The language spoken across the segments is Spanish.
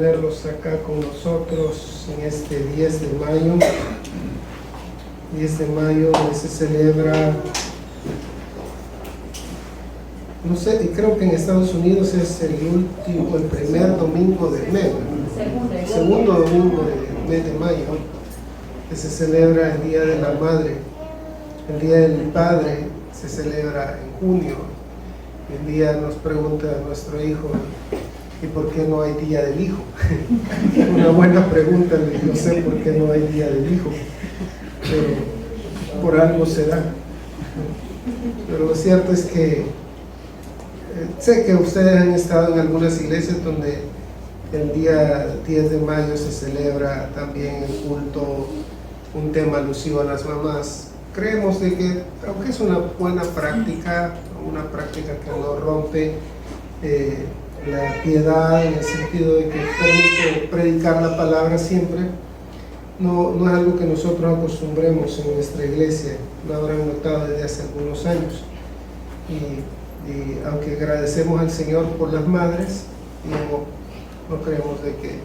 tenerlos acá con nosotros en este 10 de mayo. 10 de mayo se celebra, no sé, creo que en Estados Unidos es el primer domingo del mes, segundo domingo del mes de mayo, que se celebra el Día de la Madre. El Día del Padre se celebra en junio. El día nos pregunta nuestro hijo, ¿y por qué no hay Día del Hijo? Una buena pregunta, no sé por qué no hay Día del Hijo, pero por algo será. Pero lo cierto es que sé que ustedes han estado en algunas iglesias donde el día 10 de mayo se celebra también el culto, un tema alusivo a las mamás. Creemos de que, aunque es una buena práctica, una práctica que no rompe la piedad en el sentido de que permite predicar la palabra siempre, no es algo que nosotros acostumbremos en nuestra iglesia, lo habrán notado desde hace algunos años. Y aunque agradecemos al Señor por las madres, no creemos de que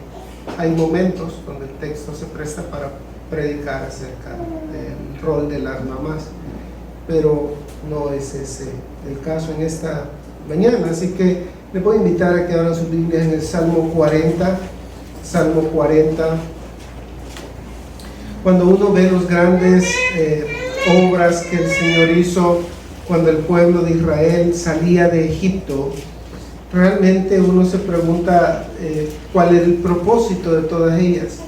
hay momentos donde el texto se presta para predicar acerca del rol de las mamás, pero no es ese el caso en esta mañana. Así que les voy a invitar a que abran sus Biblias en el Salmo 40. Salmo 40. Cuando uno ve las grandes obras que el Señor hizo cuando el pueblo de Israel salía de Egipto, realmente uno se pregunta cuál es el propósito de todas ellas.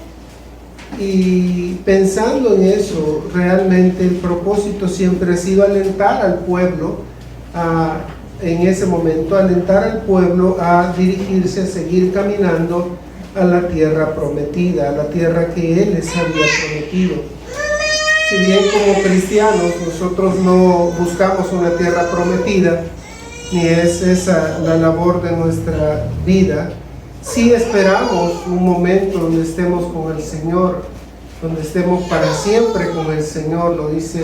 Y pensando en eso, realmente el propósito siempre ha sido alentar al pueblo en ese momento, alentar al pueblo a dirigirse, a seguir caminando a la tierra prometida, a la tierra que Él les había prometido. Si bien como cristianos nosotros no buscamos una tierra prometida, ni es esa la labor de nuestra vida, sí esperamos un momento donde estemos con el Señor, donde estemos para siempre con el Señor, lo dice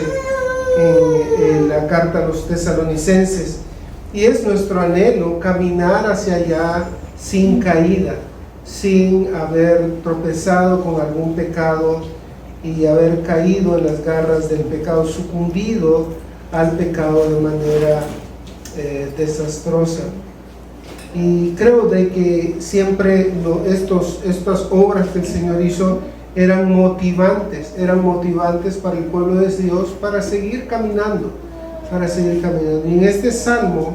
en la carta a los tesalonicenses, y es nuestro anhelo caminar hacia allá sin caída, sin haber tropezado con algún pecado y haber caído en las garras del pecado, sucumbido al pecado de manera desastrosa. Y creo de que siempre estas obras que el Señor hizo eran motivantes para el pueblo de Dios para seguir caminando, Y en este salmo,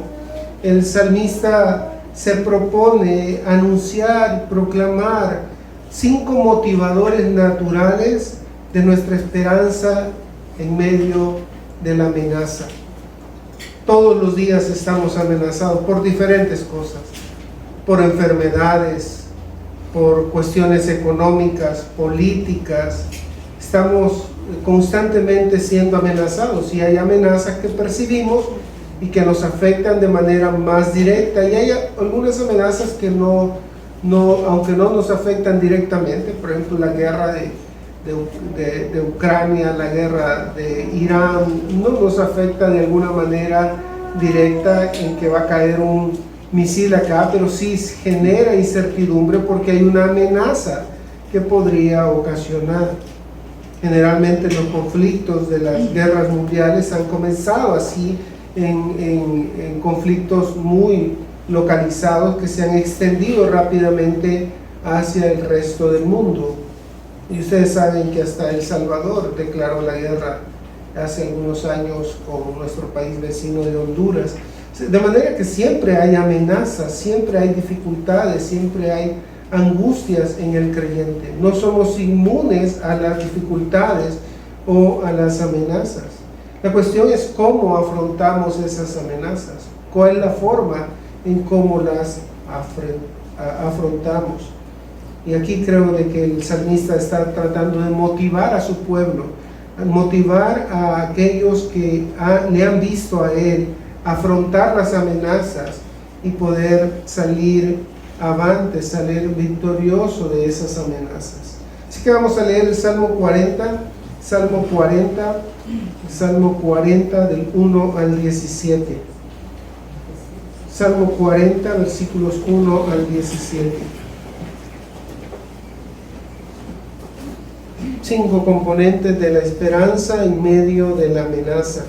el salmista se propone anunciar, proclamar 5 motivadores naturales de nuestra esperanza en medio de la amenaza. Todos los días estamos amenazados por diferentes cosas, por enfermedades, por cuestiones económicas, políticas. Estamos constantemente siendo amenazados, y hay amenazas que percibimos y que nos afectan de manera más directa, y hay algunas amenazas que aunque no nos afectan directamente, por ejemplo la guerra de Ucrania, la guerra de Irán, no nos afecta de alguna manera directa en que va a caer un misil acá, pero sí genera incertidumbre porque hay una amenaza que podría ocasionar. Generalmente los conflictos de las guerras mundiales han comenzado así, en conflictos muy localizados que se han extendido rápidamente hacia el resto del mundo. Y ustedes saben que hasta El Salvador declaró la guerra hace algunos años con nuestro país vecino de Honduras. De manera que siempre hay amenazas, siempre hay dificultades, siempre hay angustias en el creyente. No somos inmunes a las dificultades o a las amenazas. La cuestión es cómo afrontamos esas amenazas, cuál es la forma en cómo las afrontamos. Y aquí creo de que el salmista está tratando de motivar a su pueblo, motivar a aquellos que le han visto a él afrontar las amenazas y poder salir avante, salir victorioso de esas amenazas. Así que vamos a leer el Salmo 40, Salmo 40 del 1 al 17. Salmo 40, versículos 1 al 17. 5 componentes de la esperanza en medio de la amenaza.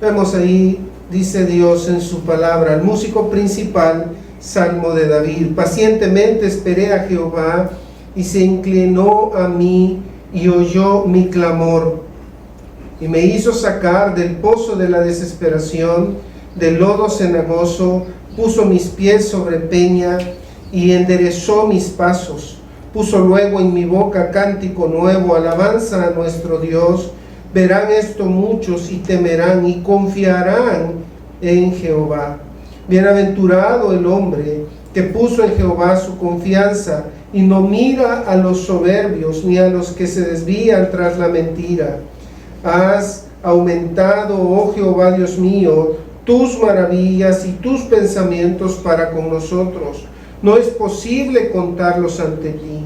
Vemos ahí, dice Dios en su palabra, el músico principal, Salmo de David: pacientemente esperé a Jehová y se inclinó a mí y oyó mi clamor y me hizo sacar del pozo de la desesperación, del lodo cenagoso. Puso mis pies sobre peña y enderezó mis pasos. Puso luego en mi boca cántico nuevo, alabanza a nuestro Dios. Verán esto muchos y temerán y confiarán en Jehová. Bienaventurado el hombre que puso en Jehová su confianza y no mira a los soberbios ni a los que se desvían tras la mentira. Has aumentado, oh Jehová Dios mío, tus maravillas y tus pensamientos para con nosotros. No es posible contarlos ante ti.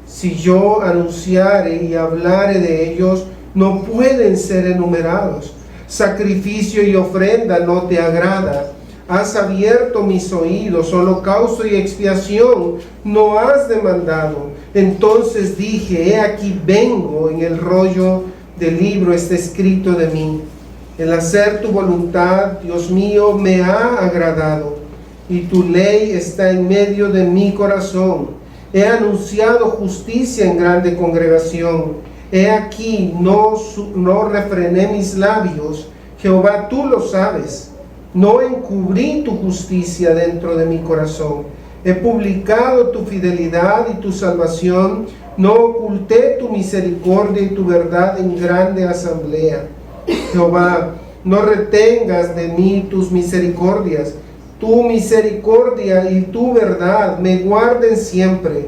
Si yo anunciare y hablare de ellos, no pueden ser enumerados. Sacrificio y ofrenda no te agrada. Has abierto mis oídos, holocausto y expiación no has demandado. Entonces dije, he aquí vengo, en el rollo del libro está escrito de mí. El hacer tu voluntad, Dios mío, me ha agradado, y tu ley está en medio de mi corazón. He anunciado justicia en grande congregación. He aquí, no refrené mis labios. Jehová, tú lo sabes. No encubrí tu justicia dentro de mi corazón. He publicado tu fidelidad y tu salvación. No oculté tu misericordia y tu verdad en grande asamblea. Jehová, no retengas de mí tus misericordias. Tu misericordia y tu verdad me guarden siempre,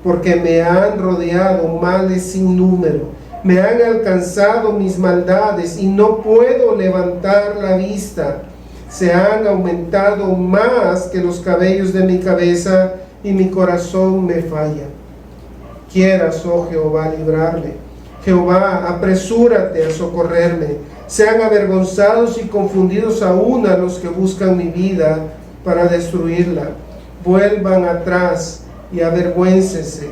porque me han rodeado males sin número. Me han alcanzado mis maldades y no puedo levantar la vista. Se han aumentado más que los cabellos de mi cabeza y mi corazón me falla. Quieras, oh Jehová, librarme. Jehová, apresúrate a socorrerme. Sean avergonzados y confundidos aún a los que buscan mi vida para destruirla. Vuelvan atrás y avergüéncense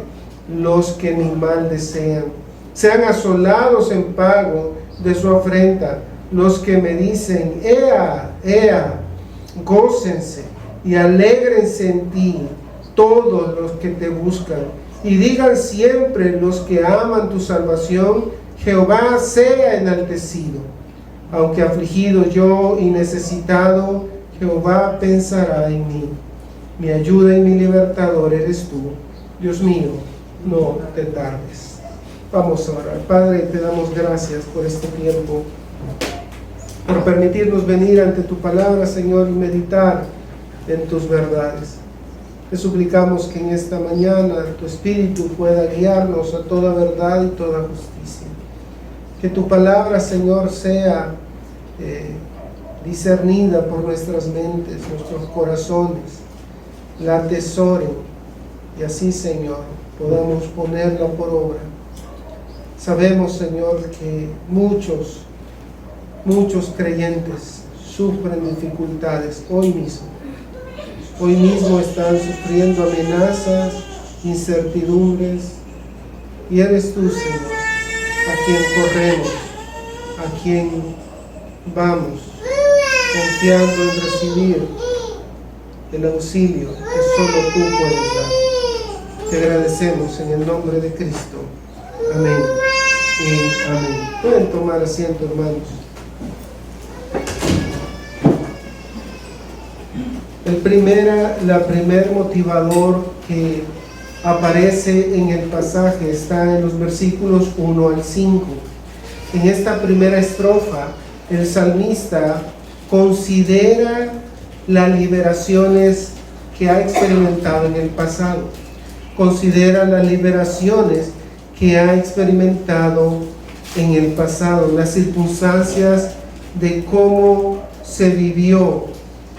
los que mi mal desean. Sean asolados en pago de su afrenta los que me dicen, ea, ea. Gócense y alégrense en ti todos los que te buscan. Y digan siempre los que aman tu salvación, Jehová sea enaltecido. Aunque afligido yo y necesitado, Jehová pensará en mí. Mi ayuda y mi libertador eres tú. Dios mío, no te tardes. Vamos a orar. Padre, te damos gracias por este tiempo, por permitirnos venir ante tu palabra, Señor, y meditar en tus verdades. Te suplicamos que en esta mañana tu Espíritu pueda guiarnos a toda verdad y toda justicia. Que tu palabra, Señor, sea discernida por nuestras mentes, nuestros corazones, la atesoren y así, Señor, podamos ponerla por obra. Sabemos, Señor, que muchos creyentes sufren dificultades hoy mismo. Hoy mismo están sufriendo amenazas, incertidumbres, y eres tú, Señor, a quien corremos, a quien vamos, confiando en recibir el auxilio que solo tú puedes dar. Te agradecemos en el nombre de Cristo. Amén y amén. Pueden tomar asiento, hermanos. La primer motivador que aparece en el pasaje está en los versículos 1 al 5. En esta primera estrofa, el salmista considera las liberaciones que ha experimentado en el pasado. Considera las liberaciones que ha experimentado en el pasado, las circunstancias de cómo se vivió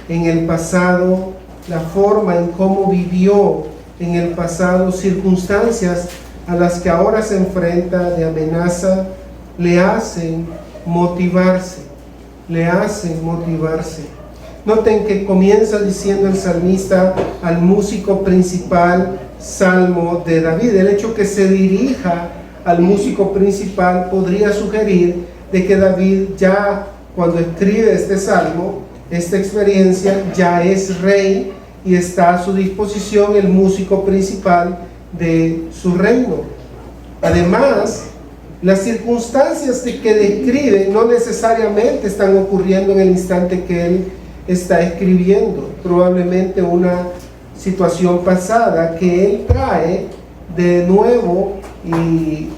en el pasado, la forma en cómo vivió en el pasado, circunstancias a las que ahora se enfrenta de amenaza, le hacen motivarse. Noten que comienza diciendo el salmista al músico principal, Salmo de David. El hecho que se dirija al músico principal, podría sugerir de que David ya cuando escribe este salmo, esta experiencia, ya es rey y está a su disposición el músico principal de su reino. Además, las circunstancias que describe no necesariamente están ocurriendo en el instante que él está escribiendo. Probablemente una situación pasada que él trae de nuevo y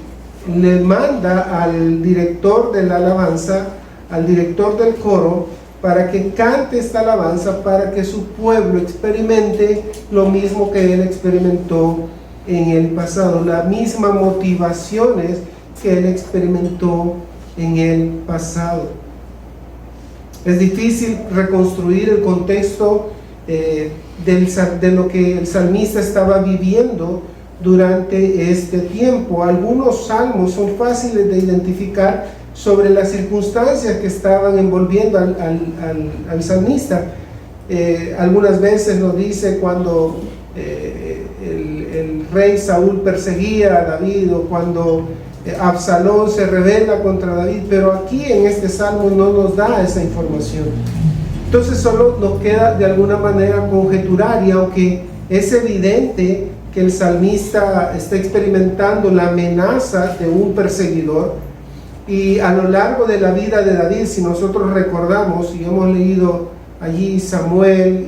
le manda al director de la alabanza, al director del coro, para que cante esta alabanza, para que su pueblo experimente lo mismo que él experimentó en el pasado, las mismas motivaciones que él experimentó en el pasado. Es difícil reconstruir el contexto de lo que el salmista estaba viviendo durante este tiempo. Algunos salmos son fáciles de identificar sobre las circunstancias que estaban envolviendo al salmista. Algunas veces nos dice cuando el rey Saúl perseguía a David, o cuando Absalón se rebela contra David, pero aquí en este salmo no nos da esa información. Entonces solo nos queda de alguna manera conjeturar, y aunque es evidente que el salmista está experimentando la amenaza de un perseguidor, y a lo largo de la vida de David, si nosotros recordamos y hemos leído allí Samuel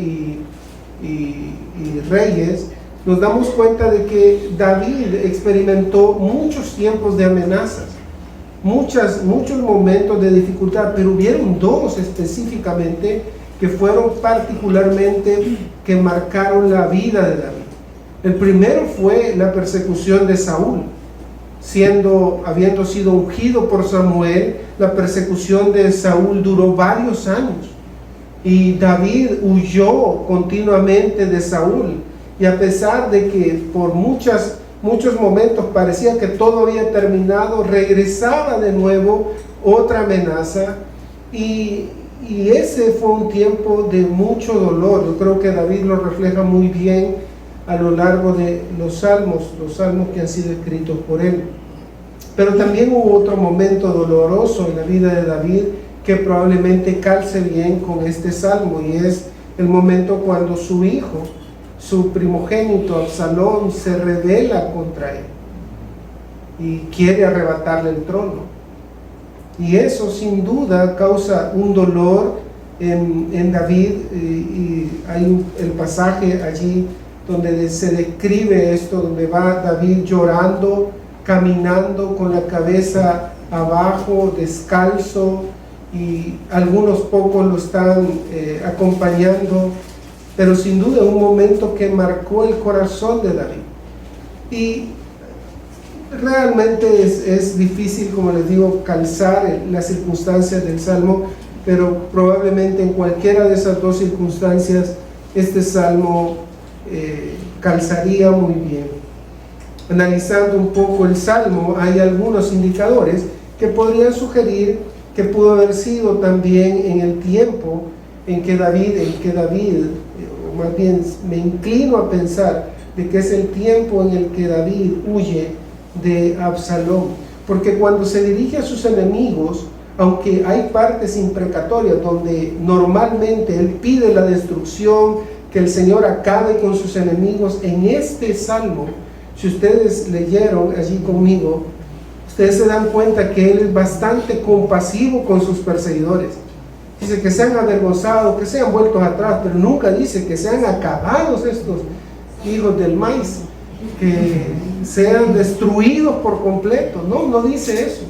y Reyes, nos damos cuenta de que David experimentó muchos tiempos de amenazas, muchos momentos de dificultad, pero hubieron dos específicamente que fueron particularmente que marcaron la vida de David. El primero fue la persecución de Saúl. Habiendo sido ungido por Samuel, la persecución de Saúl duró varios años y David huyó continuamente de Saúl, y a pesar de que por muchos momentos parecía que todo había terminado, regresaba de nuevo otra amenaza, y ese fue un tiempo de mucho dolor. Yo creo que David lo refleja muy bien a lo largo de los salmos que han sido escritos por él. Pero también hubo otro momento doloroso en la vida de David que probablemente calce bien con este salmo, y es el momento cuando su hijo, su primogénito Absalón, se rebela contra él y quiere arrebatarle el trono. Y eso sin duda causa un dolor en David, y hay el pasaje allí donde se describe esto, donde va David llorando, caminando con la cabeza abajo, descalzo, y algunos pocos lo están acompañando, pero sin duda un momento que marcó el corazón de David. Y realmente es difícil, como les digo, calzar las circunstancias del salmo, pero probablemente en cualquiera de esas dos circunstancias este salmo calzaría muy bien. Analizando un poco el salmo, hay algunos indicadores que podrían sugerir que pudo haber sido también en el tiempo en que David, o más bien me inclino a pensar de que es el tiempo en el que David huye de Absalón, porque cuando se dirige a sus enemigos, aunque hay partes imprecatorias donde normalmente él pide la destrucción, que el Señor acabe con sus enemigos, en este salmo, si ustedes leyeron allí conmigo, ustedes se dan cuenta que él es bastante compasivo con sus perseguidores. Dice que sean avergonzados, que sean vueltos atrás, pero nunca dice que sean acabados estos hijos del maíz, que sean destruidos por completo. No dice eso.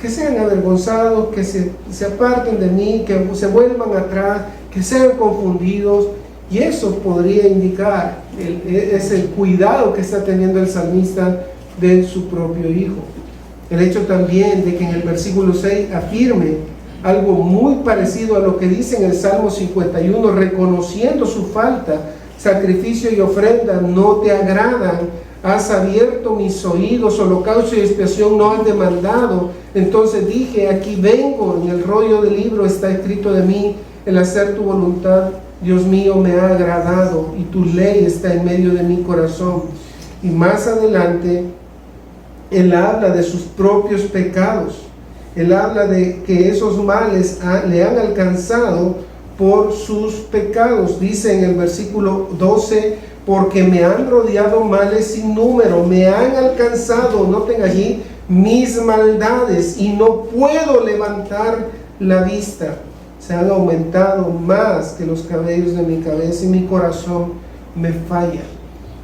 Que sean avergonzados, que se aparten de mí, que se vuelvan atrás, que sean confundidos. Y eso podría indicar es el cuidado que está teniendo el salmista de su propio hijo. El hecho también de que en el versículo 6 afirme algo muy parecido a lo que dice en el Salmo 51, reconociendo su falta, sacrificio y ofrenda no te agradan, has abierto mis oídos, holocausto y expiación no has demandado. Entonces dije, aquí vengo, en el rollo del libro está escrito de mí, el hacer tu voluntad, Dios mío, me ha agradado, y tu ley está en medio de mi corazón. Y más adelante Él habla de sus propios pecados. Él habla de que esos males le han alcanzado por sus pecados. Dice en el versículo 12, porque me han rodeado males sin número, me han alcanzado, noten allí, mis maldades, y no puedo levantar la vista. Se han aumentado más que los cabellos de mi cabeza y mi corazón me falla.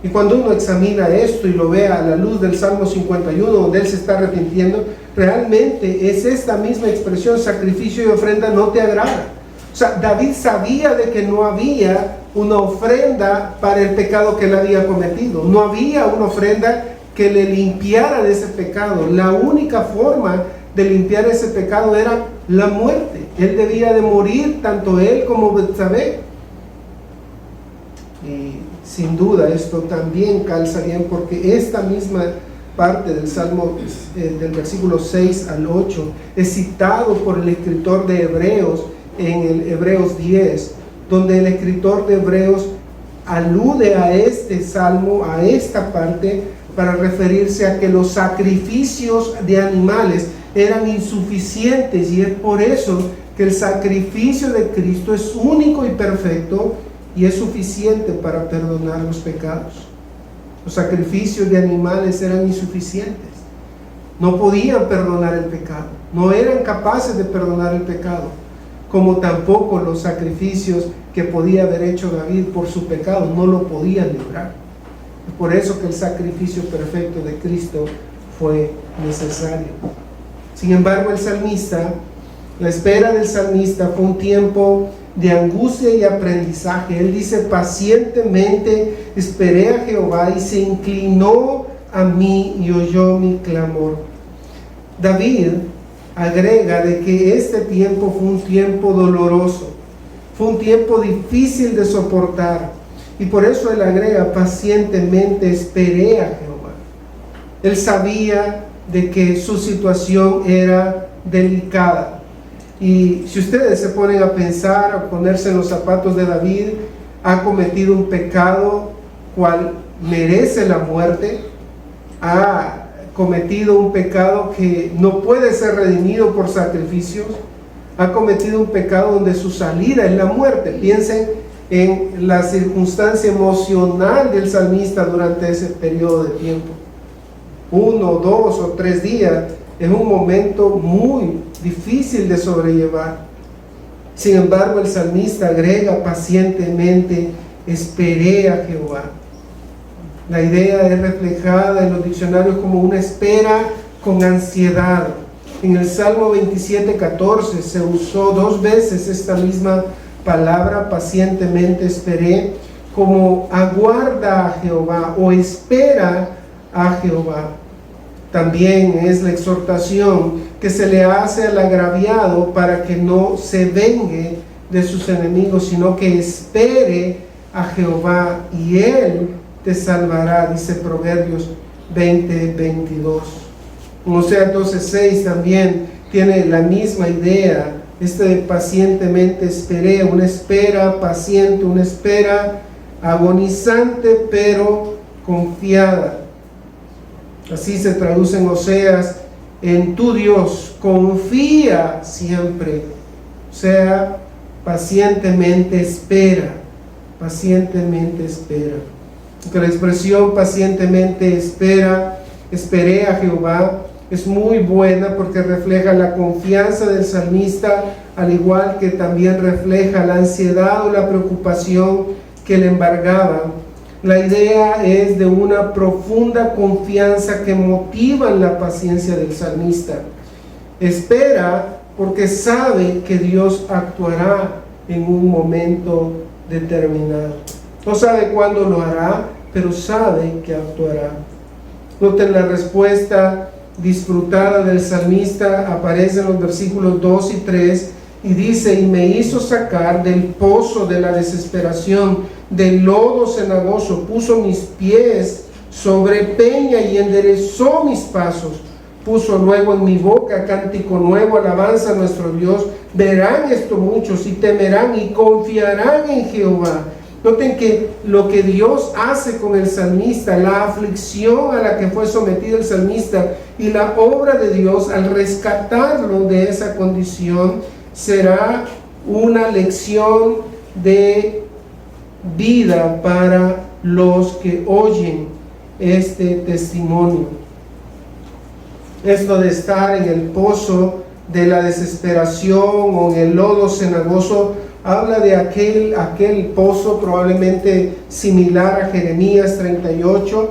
Y cuando uno examina esto y lo ve a la luz del Salmo 51, donde él se está arrepintiendo, realmente es esta misma expresión: sacrificio y ofrenda no te agrada. O sea, David sabía de que no había una ofrenda para el pecado que él había cometido. No había una ofrenda que le limpiara de ese pecado. La única forma de limpiar ese pecado era la muerte. Él debía de morir, tanto él como Betsabé. Y sin duda esto también calza bien, porque esta misma parte del Salmo, del versículo 6 al 8, es citado por el escritor de Hebreos en el Hebreos 10, donde el escritor de Hebreos alude a este salmo, a esta parte, para referirse a que los sacrificios de animales eran insuficientes, y es por eso que el sacrificio de Cristo es único y perfecto y es suficiente para perdonar los pecados. Los sacrificios de animales eran insuficientes, no podían perdonar el pecado, no eran capaces de perdonar el pecado, como tampoco los sacrificios que podía haber hecho David por su pecado no lo podían librar. Es por eso que el sacrificio perfecto de Cristo fue necesario. Sin embargo, el salmista, la espera del salmista fue un tiempo de angustia y aprendizaje. Él dice: pacientemente esperé a Jehová y se inclinó a mí y oyó mi clamor. David agrega de que este tiempo fue un tiempo doloroso, fue un tiempo difícil de soportar, y por eso él agrega: pacientemente esperé a Jehová. Él sabía de que su situación era delicada. Y si ustedes se ponen a pensar, a ponerse en los zapatos de David, ha cometido un pecado cual merece la muerte, ha cometido un pecado que no puede ser redimido por sacrificios, ha cometido un pecado donde su salida es la muerte. Piensen en la circunstancia emocional del salmista durante ese periodo de tiempo. 1, 2 o 3 días es un momento muy difícil de sobrellevar. Sin embargo, el salmista agrega: pacientemente esperé a Jehová. La idea es reflejada en los diccionarios como una espera con ansiedad. En el Salmo 27:14 se usó 2 veces esta misma palabra, pacientemente esperé, como aguarda a Jehová o espera a Jehová. También es la exhortación que se le hace al agraviado para que no se vengue de sus enemigos, sino que espere a Jehová y Él te salvará, dice Proverbios 20:22. Oseas 12:6 también tiene la misma idea, de pacientemente esperé, una espera paciente, una espera agonizante pero confiada. Así se traduce en Oseas: en tu Dios confía siempre. O sea, pacientemente espera, pacientemente espera. Porque la expresión pacientemente espera, esperé a Jehová, es muy buena porque refleja la confianza del salmista, al igual que también refleja la ansiedad o la preocupación que le embargaba. La idea es de una profunda confianza que motiva la paciencia del salmista. Espera porque sabe que Dios actuará en un momento determinado. No sabe cuándo lo hará, pero sabe que actuará. Noten la respuesta disfrutada del salmista, aparece en los versículos 2 y 3, y dice: y me hizo sacar del pozo de la desesperación, del lodo cenagoso, puso mis pies sobre peña y enderezó mis pasos, puso luego en mi boca cántico nuevo, alabanza a nuestro Dios. Verán esto muchos y temerán y confiarán en Jehová, Noten que lo que Dios hace con el salmista, la aflicción a la que fue sometido el salmista y la obra de Dios al rescatarlo de esa condición, será una lección de vida para los que oyen este testimonio. Esto de estar en el pozo de la desesperación o en el lodo cenagoso habla de aquel pozo probablemente similar a Jeremías 38,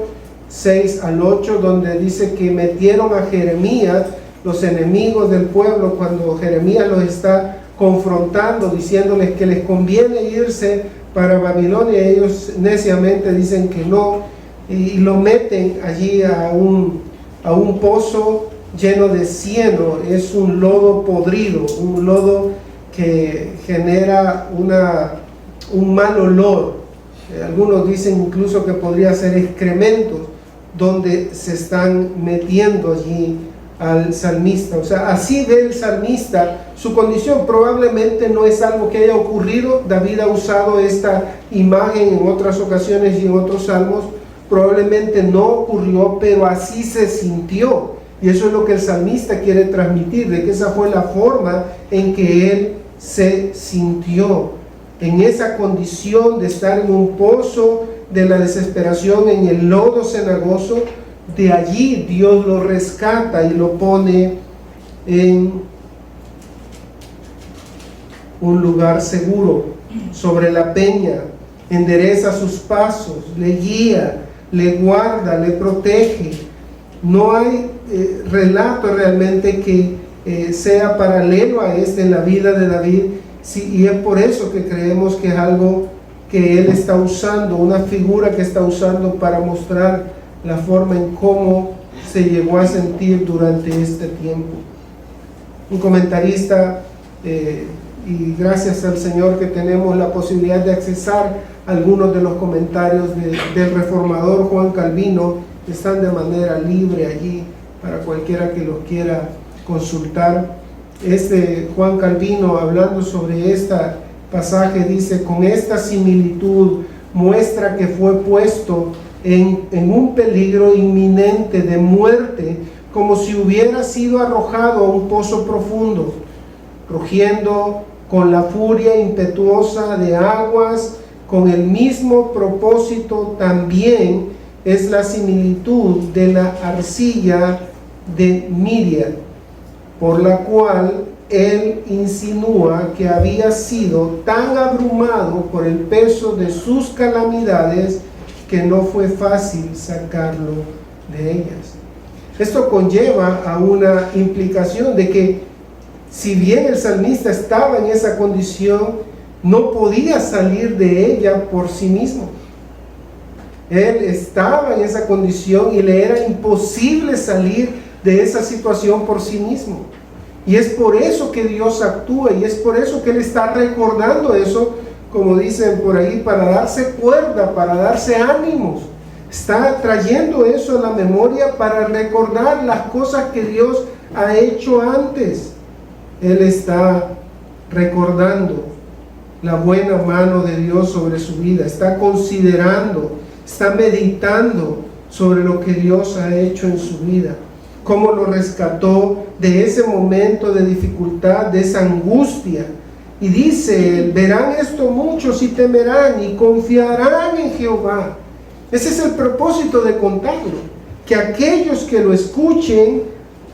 6 al 8, donde dice que metieron a Jeremías, los enemigos del pueblo, cuando Jeremías los está confrontando, diciéndoles que les conviene irse para Babilonia. Ellos neciamente dicen que no, y lo meten allí a un pozo lleno de cieno. Es un lodo podrido, un lodo que genera un mal olor. Algunos dicen incluso que podría ser excrementos, donde se están metiendo allí al salmista. O sea, así ve el salmista su condición. Probablemente no es algo que haya ocurrido. David ha usado esta imagen en otras ocasiones y en otros salmos. Probablemente no ocurrió, pero así se sintió. Y eso es lo que el salmista quiere transmitir, de que esa fue la forma en que él se sintió, en esa condición de estar en un pozo de la desesperación, en el lodo cenagoso. De allí Dios lo rescata y lo pone en un lugar seguro, sobre la peña, endereza sus pasos, le guía, le guarda, le protege. No hay relato realmente que sea paralelo a este en la vida de David, sí, y es por eso que creemos que es algo que él está usando, una figura que está usando para mostrar la forma en cómo se llegó a sentir durante este tiempo. Un comentarista, y gracias al Señor que tenemos la posibilidad de accesar algunos de los comentarios del reformador Juan Calvino, están de manera libre allí para cualquiera que los quiera consultar. Juan Calvino, hablando sobre este pasaje, dice: con esta similitud muestra que fue puesto en un peligro inminente de muerte, como si hubiera sido arrojado a un pozo profundo, rugiendo con la furia impetuosa de aguas. Con el mismo propósito también es la similitud de la arcilla de Miriam, por la cual él insinúa que había sido tan abrumado por el peso de sus calamidades que no fue fácil sacarlo de ellas. Esto conlleva a una implicación de que, si bien el salmista estaba en esa condición, no podía salir de ella por sí mismo. Él estaba en esa condición y le era imposible salir de esa situación por sí mismo. Y es por eso que Dios actúa, y es por eso que Él está recordando eso, como dicen por ahí, para darse cuerda, para darse ánimos. Está trayendo eso a la memoria para recordar las cosas que Dios ha hecho antes. Él está recordando la buena mano de Dios sobre su vida, está considerando, está meditando sobre lo que Dios ha hecho en su vida, cómo lo rescató de ese momento de dificultad, de esa angustia. Y dice él: verán esto muchos y temerán y confiarán en Jehová. Ese es el propósito de contarlo, que aquellos que lo escuchen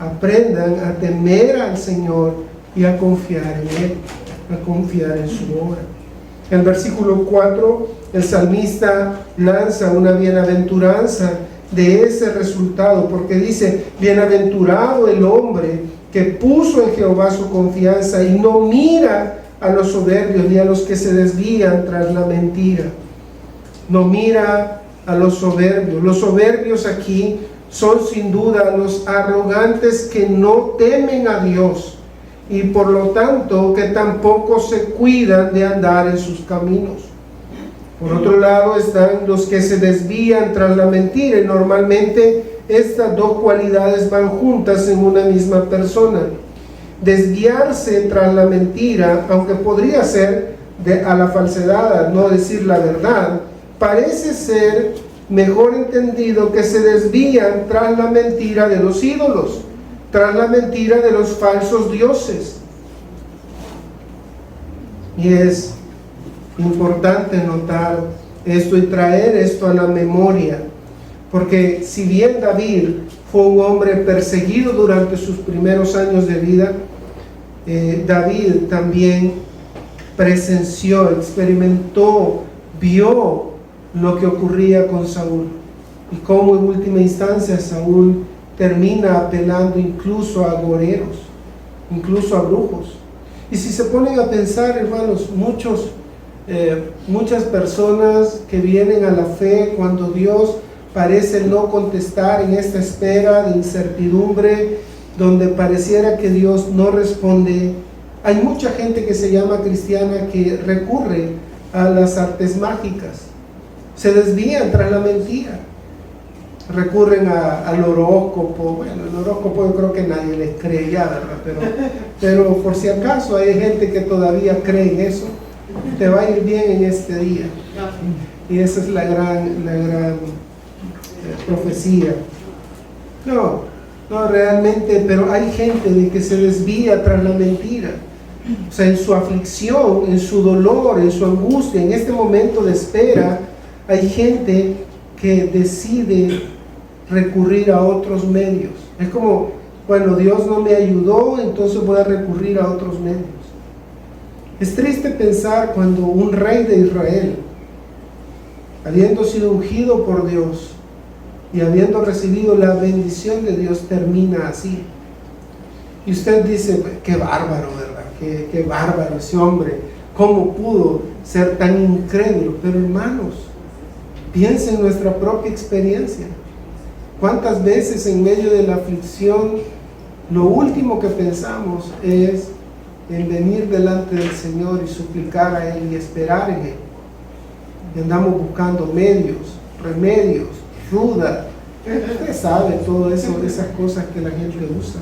aprendan a temer al Señor y a confiar en Él, a confiar en su obra. En el versículo 4, el salmista lanza una bienaventuranza de ese resultado, porque dice: bienaventurado el hombre que puso en Jehová su confianza y no mira a los soberbios ni a los que se desvían tras la mentira. No mira a los soberbios. Los soberbios aquí son sin duda los arrogantes que no temen a Dios, y por lo tanto que tampoco se cuidan de andar en sus caminos. Por otro lado están los que se desvían tras la mentira, y normalmente estas dos cualidades van juntas en una misma persona. Desviarse tras la mentira, aunque podría ser a la falsedad, a no decir la verdad, parece ser mejor entendido que se desvían tras la mentira de los ídolos, tras la mentira de los falsos dioses. Y es importante notar esto y traer esto a la memoria, porque si bien David fue un hombre perseguido durante sus primeros años de vida, David también presenció, experimentó, vio lo que ocurría con Saúl y cómo en última instancia Saúl termina apelando incluso a agoreros, incluso a brujos. Y si se ponen a pensar, hermanos, muchas personas que vienen a la fe cuando Dios parece no contestar en esta espera de incertidumbre, donde pareciera que Dios no responde, hay mucha gente que se llama cristiana que recurre a las artes mágicas, se desvían tras la mentira, recurren al horóscopo. Bueno, el horóscopo yo creo que nadie les cree ya, ¿verdad? Pero por si acaso hay gente que todavía cree en eso, te va a ir bien en este día. Y esa es la gran profecía. No, realmente, pero hay gente de que se desvía tras la mentira. O sea, en su aflicción, en su dolor, en su angustia, en este momento de espera, hay gente que decide recurrir a otros medios. Es como, bueno, Dios no me ayudó, entonces voy a recurrir a otros medios. Es triste pensar cuando un rey de Israel, habiendo sido ungido por Dios y habiendo recibido la bendición de Dios, termina así. Y usted dice, qué bárbaro, ¿verdad? Qué bárbaro ese hombre. ¿Cómo pudo ser tan incrédulo? Pero hermanos, piensen en nuestra propia experiencia. ¿Cuántas veces en medio de la aflicción lo último que pensamos es en venir delante del Señor y suplicar a Él y esperar en Él? Y andamos buscando medios, remedios, ayuda. Usted sabe todo eso, esas cosas que la gente usa.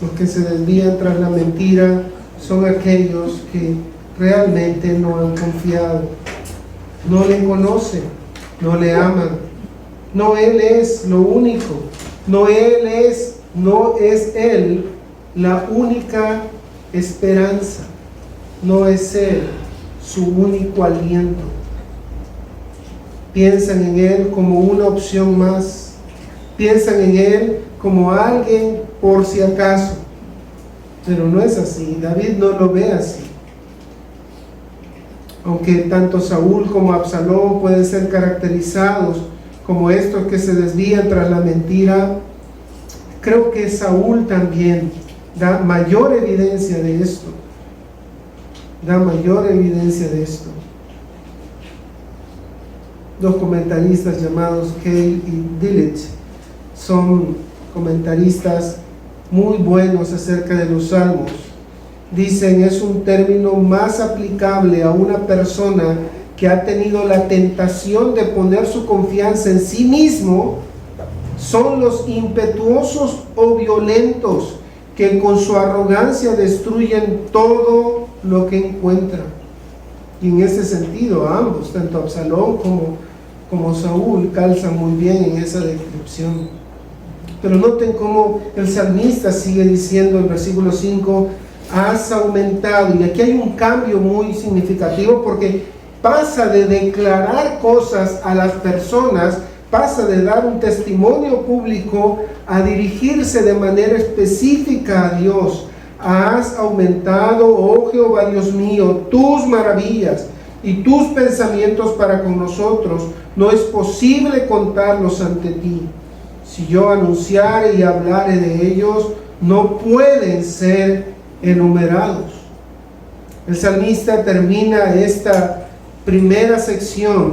Los que se desvían tras la mentira son aquellos que realmente no han confiado, no le conocen, no le aman. No Él es lo único, no es Él la única esperanza, no es Él su único aliento. Piensan en Él como una opción más, piensan en Él como alguien por si acaso, pero no es así. David no lo ve así. Aunque tanto Saúl como Absalón pueden ser caracterizados como estos que se desvían tras la mentira, creo que Saúl también da mayor evidencia de esto. Dos comentaristas llamados Kay y Dillett son comentaristas muy buenos acerca de los salmos. Dicen, es un término más aplicable a una persona que ha tenido la tentación de poner su confianza en sí mismo. Son los impetuosos o violentos que con su arrogancia destruyen todo lo que encuentran. Y en ese sentido, ambos, tanto Absalón como Saúl, calzan muy bien en esa descripción. Pero noten cómo el salmista sigue diciendo en versículo 5, has aumentado. Y aquí hay un cambio muy significativo, porque pasa de declarar cosas a las personas, pasa de dar un testimonio público a dirigirse de manera específica a Dios. Has aumentado, oh Jehová Dios mío, tus maravillas y tus pensamientos para con nosotros. No es posible contarlos ante ti. Si yo anunciare y hablare de ellos, no pueden ser enumerados. El salmista termina esta primera sección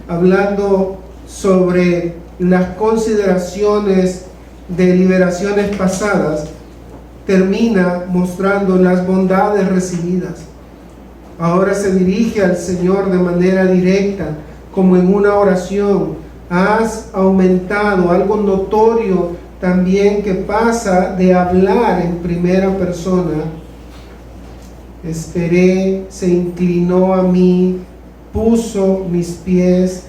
hablando sobre las consideraciones de liberaciones pasadas. Termina mostrando las bondades recibidas. Ahora se dirige al Señor de manera directa, como en una oración. Has aumentado, algo notorio también que pasa de hablar en primera persona, esperé, se inclinó a mí, puso mis pies,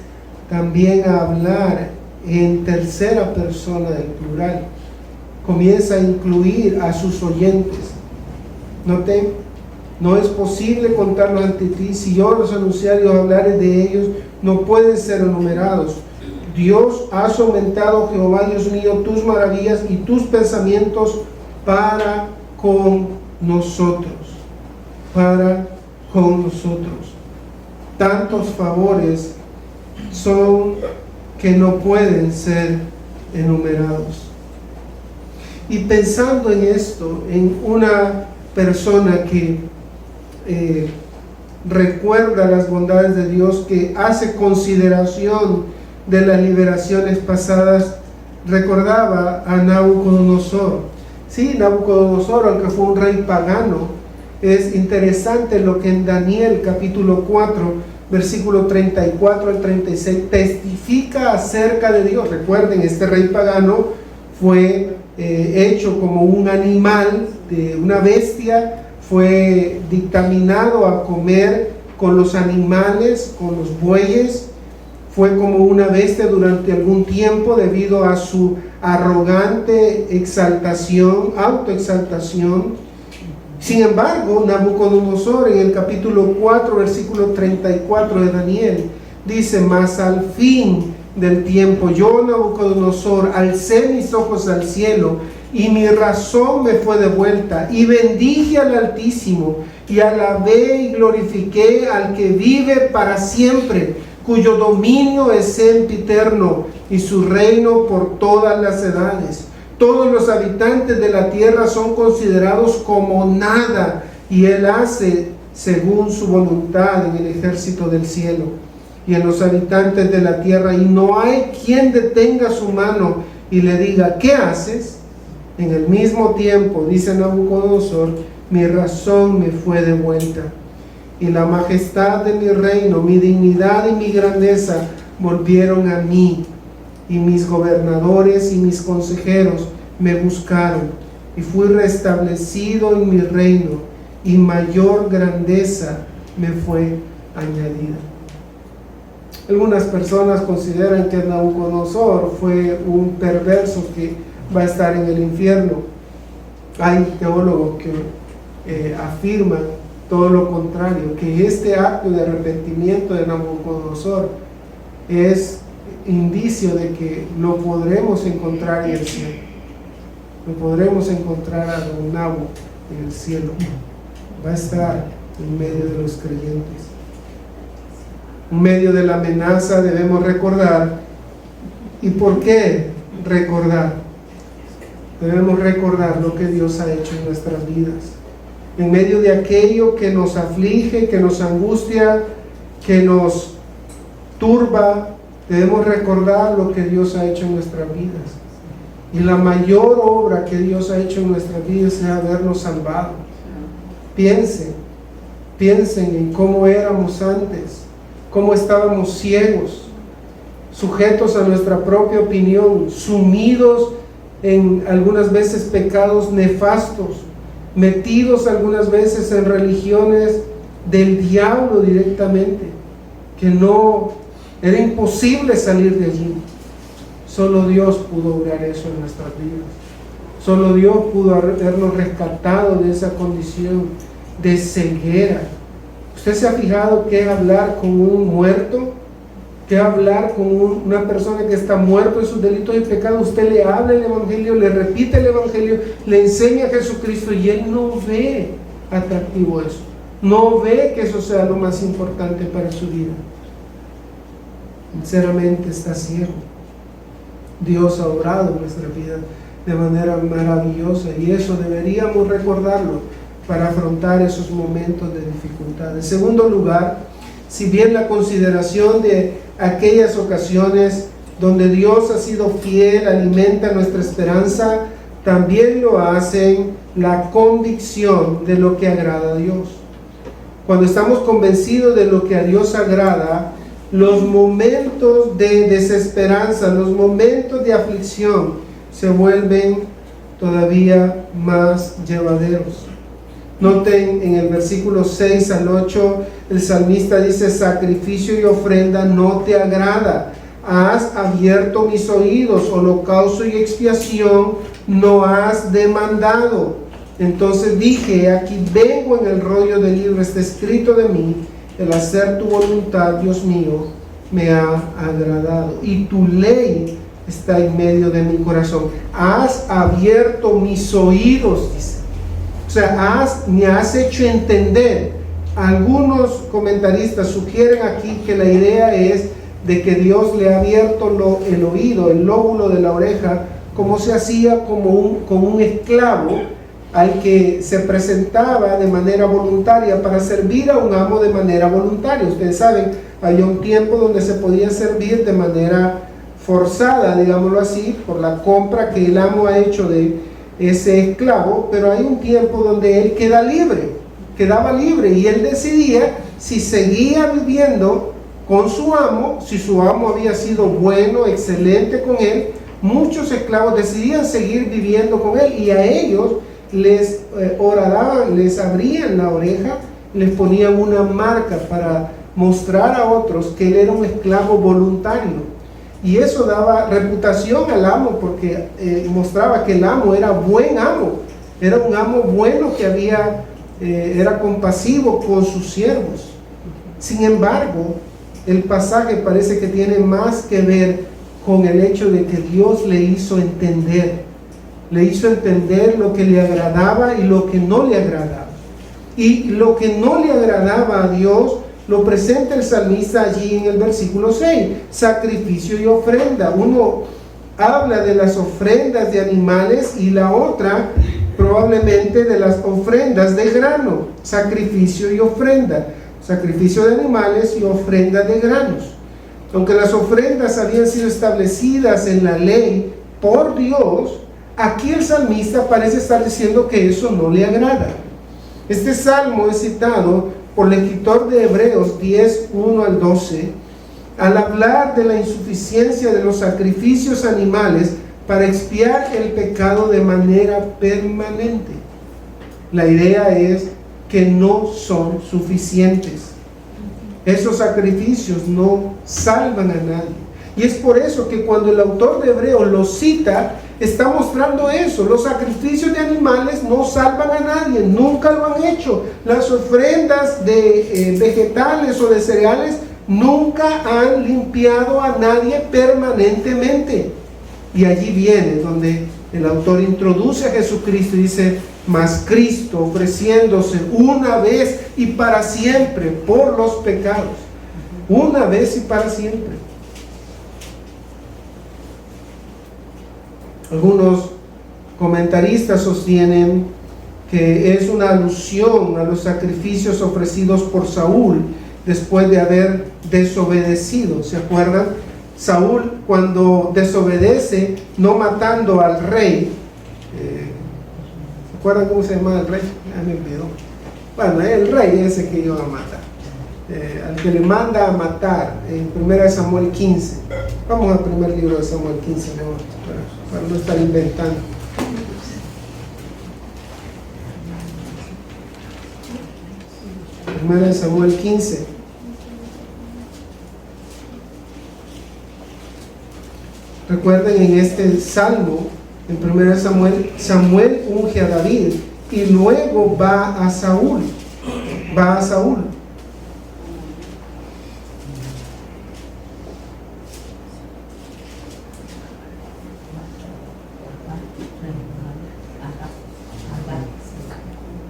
también a hablar en tercera persona del plural. Comienza a incluir a sus oyentes. Noten, no es posible contarlos ante ti. Si yo los anunciare y os hablare de ellos, no pueden ser enumerados. Dios, has aumentado, Jehová Dios mío, tus maravillas y tus pensamientos para con nosotros. Para con nosotros. Tantos favores son que no pueden ser enumerados. Y pensando en esto, en una persona que recuerda las bondades de Dios, que hace consideración de las liberaciones pasadas, recordaba a Nabucodonosor. Sí, Nabucodonosor, aunque fue un rey pagano, es interesante lo que en Daniel capítulo 4, versículo 34 al 36, testifica acerca de Dios. Recuerden, este rey pagano fue hecho como un animal, de una bestia, fue dictaminado a comer con los animales, con los bueyes, fue como una bestia durante algún tiempo debido a su arrogante exaltación, autoexaltación. Sin embargo, Nabucodonosor en el capítulo 4, versículo 34 de Daniel, dice: mas al fin del tiempo, yo, Nabucodonosor, alcé mis ojos al cielo, y mi razón me fue devuelta, y bendije al Altísimo, y alabé y glorifiqué al que vive para siempre, cuyo dominio es sempiterno, y su reino por todas las edades. Todos los habitantes de la tierra son considerados como nada, y Él hace según su voluntad en el ejército del cielo y en los habitantes de la tierra, y no hay quien detenga su mano y le diga: ¿qué haces? En el mismo tiempo, dice Nabucodonosor, mi razón me fue devuelta, y la majestad de mi reino, mi dignidad y mi grandeza volvieron a mí, y mis gobernadores y mis consejeros me buscaron, y fui restablecido en mi reino, y mayor grandeza me fue añadida. Algunas personas consideran que Nabucodonosor fue un perverso que va a estar en el infierno. Hay teólogos que afirman todo lo contrario, que este acto de arrepentimiento de Nabucodonosor es indicio de que lo podremos encontrar en el cielo. Lo podremos encontrar a don Nabu en el cielo. Va a estar en medio de los creyentes. En medio de la amenaza debemos recordar. ¿Y por qué recordar? Debemos recordar lo que Dios ha hecho en nuestras vidas. En medio de aquello que nos aflige, que nos angustia, que nos turba, debemos recordar lo que Dios ha hecho en nuestras vidas. Y la mayor obra que Dios ha hecho en nuestras vidas es habernos salvado. Piensen en cómo éramos antes, cómo estábamos ciegos, sujetos a nuestra propia opinión, sumidos en algunas veces pecados nefastos, metidos algunas veces en religiones del diablo directamente, que no era imposible salir de allí. Solo Dios pudo obrar eso en nuestras vidas. Solo Dios pudo habernos rescatado de esa condición de ceguera. ¿Usted se ha fijado que hablar con un muerto? Que hablar con una persona que está muerto en sus delitos y pecados. Usted le habla el Evangelio, le repite el Evangelio, le enseña a Jesucristo, y él no ve atractivo eso. No ve que eso sea lo más importante para su vida. Sinceramente está ciego. Dios ha obrado en nuestra vida de manera maravillosa, y eso deberíamos recordarlo para afrontar esos momentos de dificultad. En segundo lugar, si bien la consideración de aquellas ocasiones donde Dios ha sido fiel alimenta nuestra esperanza, también lo hacen la convicción de lo que agrada a Dios. Cuando estamos convencidos de lo que a Dios agrada, los momentos de desesperanza, los momentos de aflicción se vuelven todavía más llevaderos. Noten en el versículo 6 al 8, el salmista dice: sacrificio y ofrenda no te agrada, has abierto mis oídos, holocausto y expiación no has demandado. Entonces dije: aquí vengo, en el rollo del libro está escrito de mí, el hacer tu voluntad, Dios mío, me ha agradado, y tu ley está en medio de mi corazón. Has abierto mis oídos, dice. O sea, me has hecho entender. Algunos comentaristas sugieren aquí que la idea es de que Dios le ha abierto el oído, el lóbulo de la oreja, como se hacía como un esclavo al que se presentaba de manera voluntaria para servir a un amo de manera voluntaria. Ustedes saben, había un tiempo donde se podía servir de manera forzada, digámoslo así, por la compra que el amo ha hecho de ese esclavo, pero hay un tiempo donde él quedaba libre, y él decidía si seguía viviendo con su amo, si su amo había sido bueno, excelente con él. Muchos esclavos decidían seguir viviendo con él, y a ellos les horadaban, les abrían la oreja, les ponían una marca para mostrar a otros que él era un esclavo voluntario. Y eso daba reputación al amo, porque mostraba que el amo era buen amo, era un amo bueno que era compasivo con sus siervos. Sin embargo, el pasaje parece que tiene más que ver con el hecho de que Dios le hizo entender lo que le agradaba y lo que no le agradaba. Y lo que no le agradaba a Dios lo presenta el salmista allí en el versículo 6, sacrificio y ofrenda. Uno habla de las ofrendas de animales y la otra probablemente de las ofrendas de grano, sacrificio y ofrenda, sacrificio de animales y ofrenda de granos. Aunque las ofrendas habían sido establecidas en la ley por Dios, aquí el salmista parece estar diciendo que eso no le agrada. Este salmo es citado por el escritor de Hebreos 10, 1 al 12, al hablar de la insuficiencia de los sacrificios animales para expiar el pecado de manera permanente. La idea es que no son suficientes. Esos sacrificios no salvan a nadie. Y es por eso que cuando el autor de Hebreos lo cita, está mostrando eso. Los sacrificios de animales no salvan a nadie, nunca lo han hecho. Las ofrendas de vegetales o de cereales nunca han limpiado a nadie permanentemente. Y allí viene donde el autor introduce a Jesucristo y dice: mas Cristo, ofreciéndose una vez y para siempre por los pecados, una vez y para siempre. Algunos comentaristas sostienen que es una alusión a los sacrificios ofrecidos por Saúl después de haber desobedecido. ¿Se acuerdan? Saúl, cuando desobedece, no matando al rey, ¿se acuerdan cómo se llamaba el rey? Me olvidó. Bueno, el rey ese que iba a matar, al que le manda a matar, en 1 Samuel 15. Vamos al primer libro de Samuel 15, mejor, para no estar inventando. Primera de Samuel 15. Recuerden, en este salmo, en 1 Samuel, Samuel unge a David y luego va a Saúl.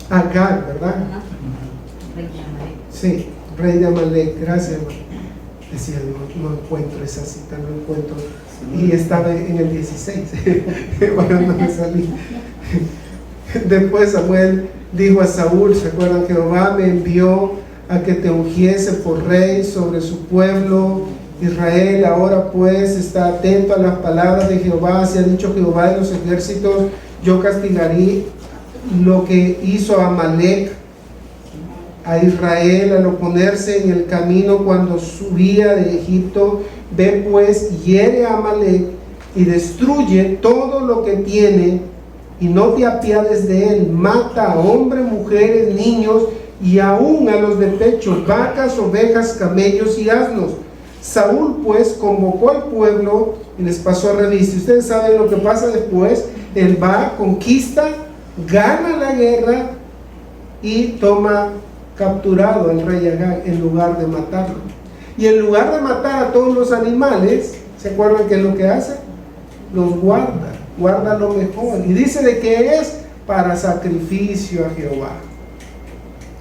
Agag, ¿verdad? Sí, rey de Amalek. Gracias, hermano. Decía, no encuentro esa cita, no encuentro. Y estaba en el 16. Bueno, no me salí. Después Samuel dijo a Saúl: ¿se acuerdan? Jehová me envió a que te ungiese por rey sobre su pueblo Israel. Ahora pues está atento a las palabras de Jehová. Se ha dicho Jehová de los ejércitos: yo castigaré lo que hizo Amalek a Israel al oponerse en el camino cuando subía de Egipto. Ve pues, hiere a Amalek y destruye todo lo que tiene, y no te apiades de él. Mata a hombres, mujeres, niños, y aún a los de pecho, vacas, ovejas, camellos y asnos. Saúl pues convocó al pueblo y les pasó a revista. Ustedes saben lo que pasa después. Él va, conquista, gana la guerra y toma capturado al rey Agag en lugar de matarlo. Y en lugar de matar a todos los animales, ¿se acuerdan qué es lo que hace? Los guarda lo mejor. Y dice de que es para sacrificio a Jehová.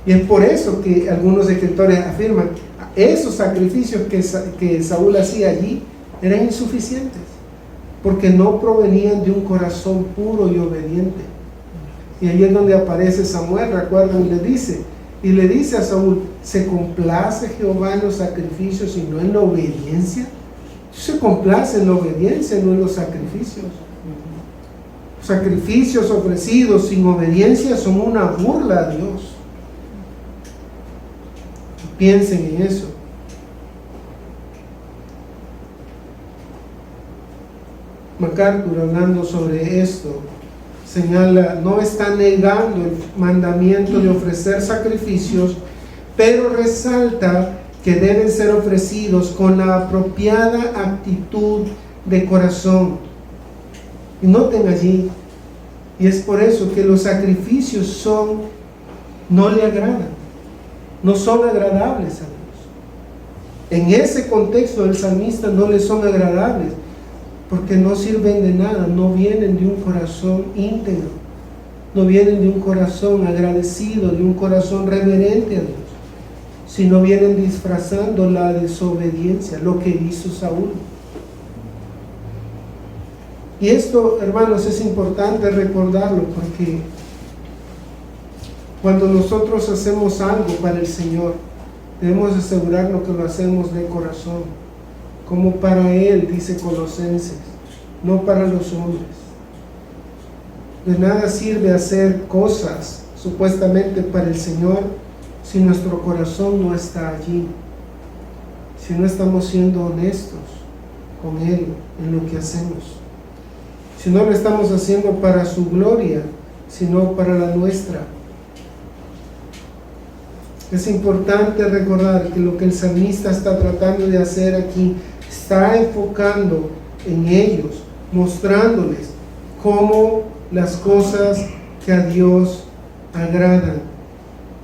Y es por eso que algunos escritores afirman esos sacrificios que Saúl hacía allí eran insuficientes, porque no provenían de un corazón puro y obediente. Y ahí es donde aparece Samuel, recuerdan, y le dice a Saúl: ¿se complace Jehová en los sacrificios y no en la obediencia? Se complace en la obediencia, no en los sacrificios. Los sacrificios ofrecidos sin obediencia son una burla a Dios. Piensen en eso. MacArthur, hablando sobre esto, señala: no está negando el mandamiento de ofrecer sacrificios, pero resalta que deben ser ofrecidos con la apropiada actitud de corazón. Y noten allí, y es por eso que los sacrificios no le agradan, no son agradables a Dios. En ese contexto el salmista no le son agradables, porque no sirven de nada, no vienen de un corazón íntegro, no vienen de un corazón agradecido, de un corazón reverente a Dios, sino vienen disfrazando la desobediencia, lo que hizo Saúl. Y esto, hermanos, es importante recordarlo, porque cuando nosotros hacemos algo para el Señor, debemos asegurarnos que lo hacemos de corazón, como para Él, dice Colosenses, no para los hombres. De nada sirve hacer cosas supuestamente para el Señor si nuestro corazón no está allí, si no estamos siendo honestos con Él en lo que hacemos, si no lo estamos haciendo para su gloria, sino para la nuestra. Es importante recordar que lo que el salmista está tratando de hacer aquí, está enfocando en ellos, mostrándoles cómo las cosas que a Dios agradan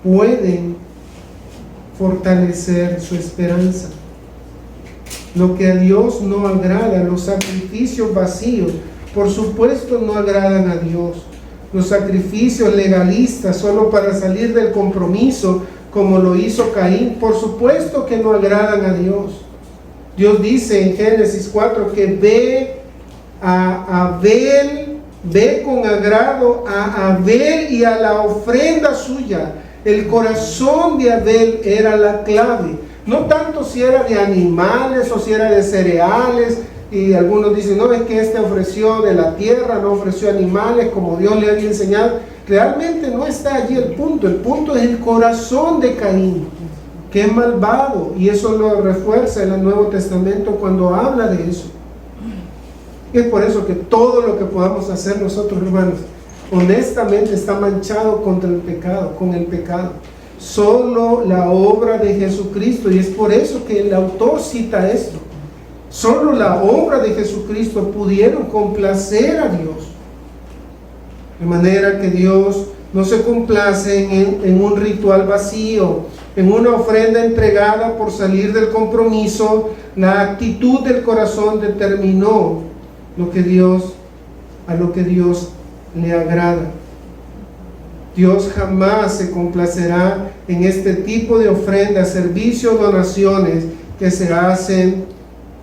pueden fortalecer su esperanza. Lo que a Dios no agrada, los sacrificios vacíos, por supuesto no agradan a Dios. Los sacrificios legalistas solo para salir del compromiso, como lo hizo Caín, por supuesto que no agradan a Dios. Dios dice en Génesis 4 que ve con agrado a Abel y a la ofrenda suya. El corazón de Abel era la clave, no tanto si era de animales o si era de cereales. Y algunos dicen: no, es que este ofreció de la tierra, no ofreció animales como Dios le había enseñado. Realmente no está allí el punto es el corazón de Caín, que es malvado, y eso lo refuerza en el Nuevo Testamento cuando habla de eso. Y es por eso que todo lo que podamos hacer nosotros, hermanos, honestamente está manchado contra el pecado, con el pecado. Solo la obra de Jesucristo, y es por eso que el autor cita esto. Solo la obra de Jesucristo pudieron complacer a Dios. De manera que Dios no se complace en un ritual vacío, en una ofrenda entregada por salir del compromiso. La actitud del corazón determinó a lo que Dios le agrada. Dios jamás se complacerá en este tipo de ofrendas, servicios, donaciones que se hacen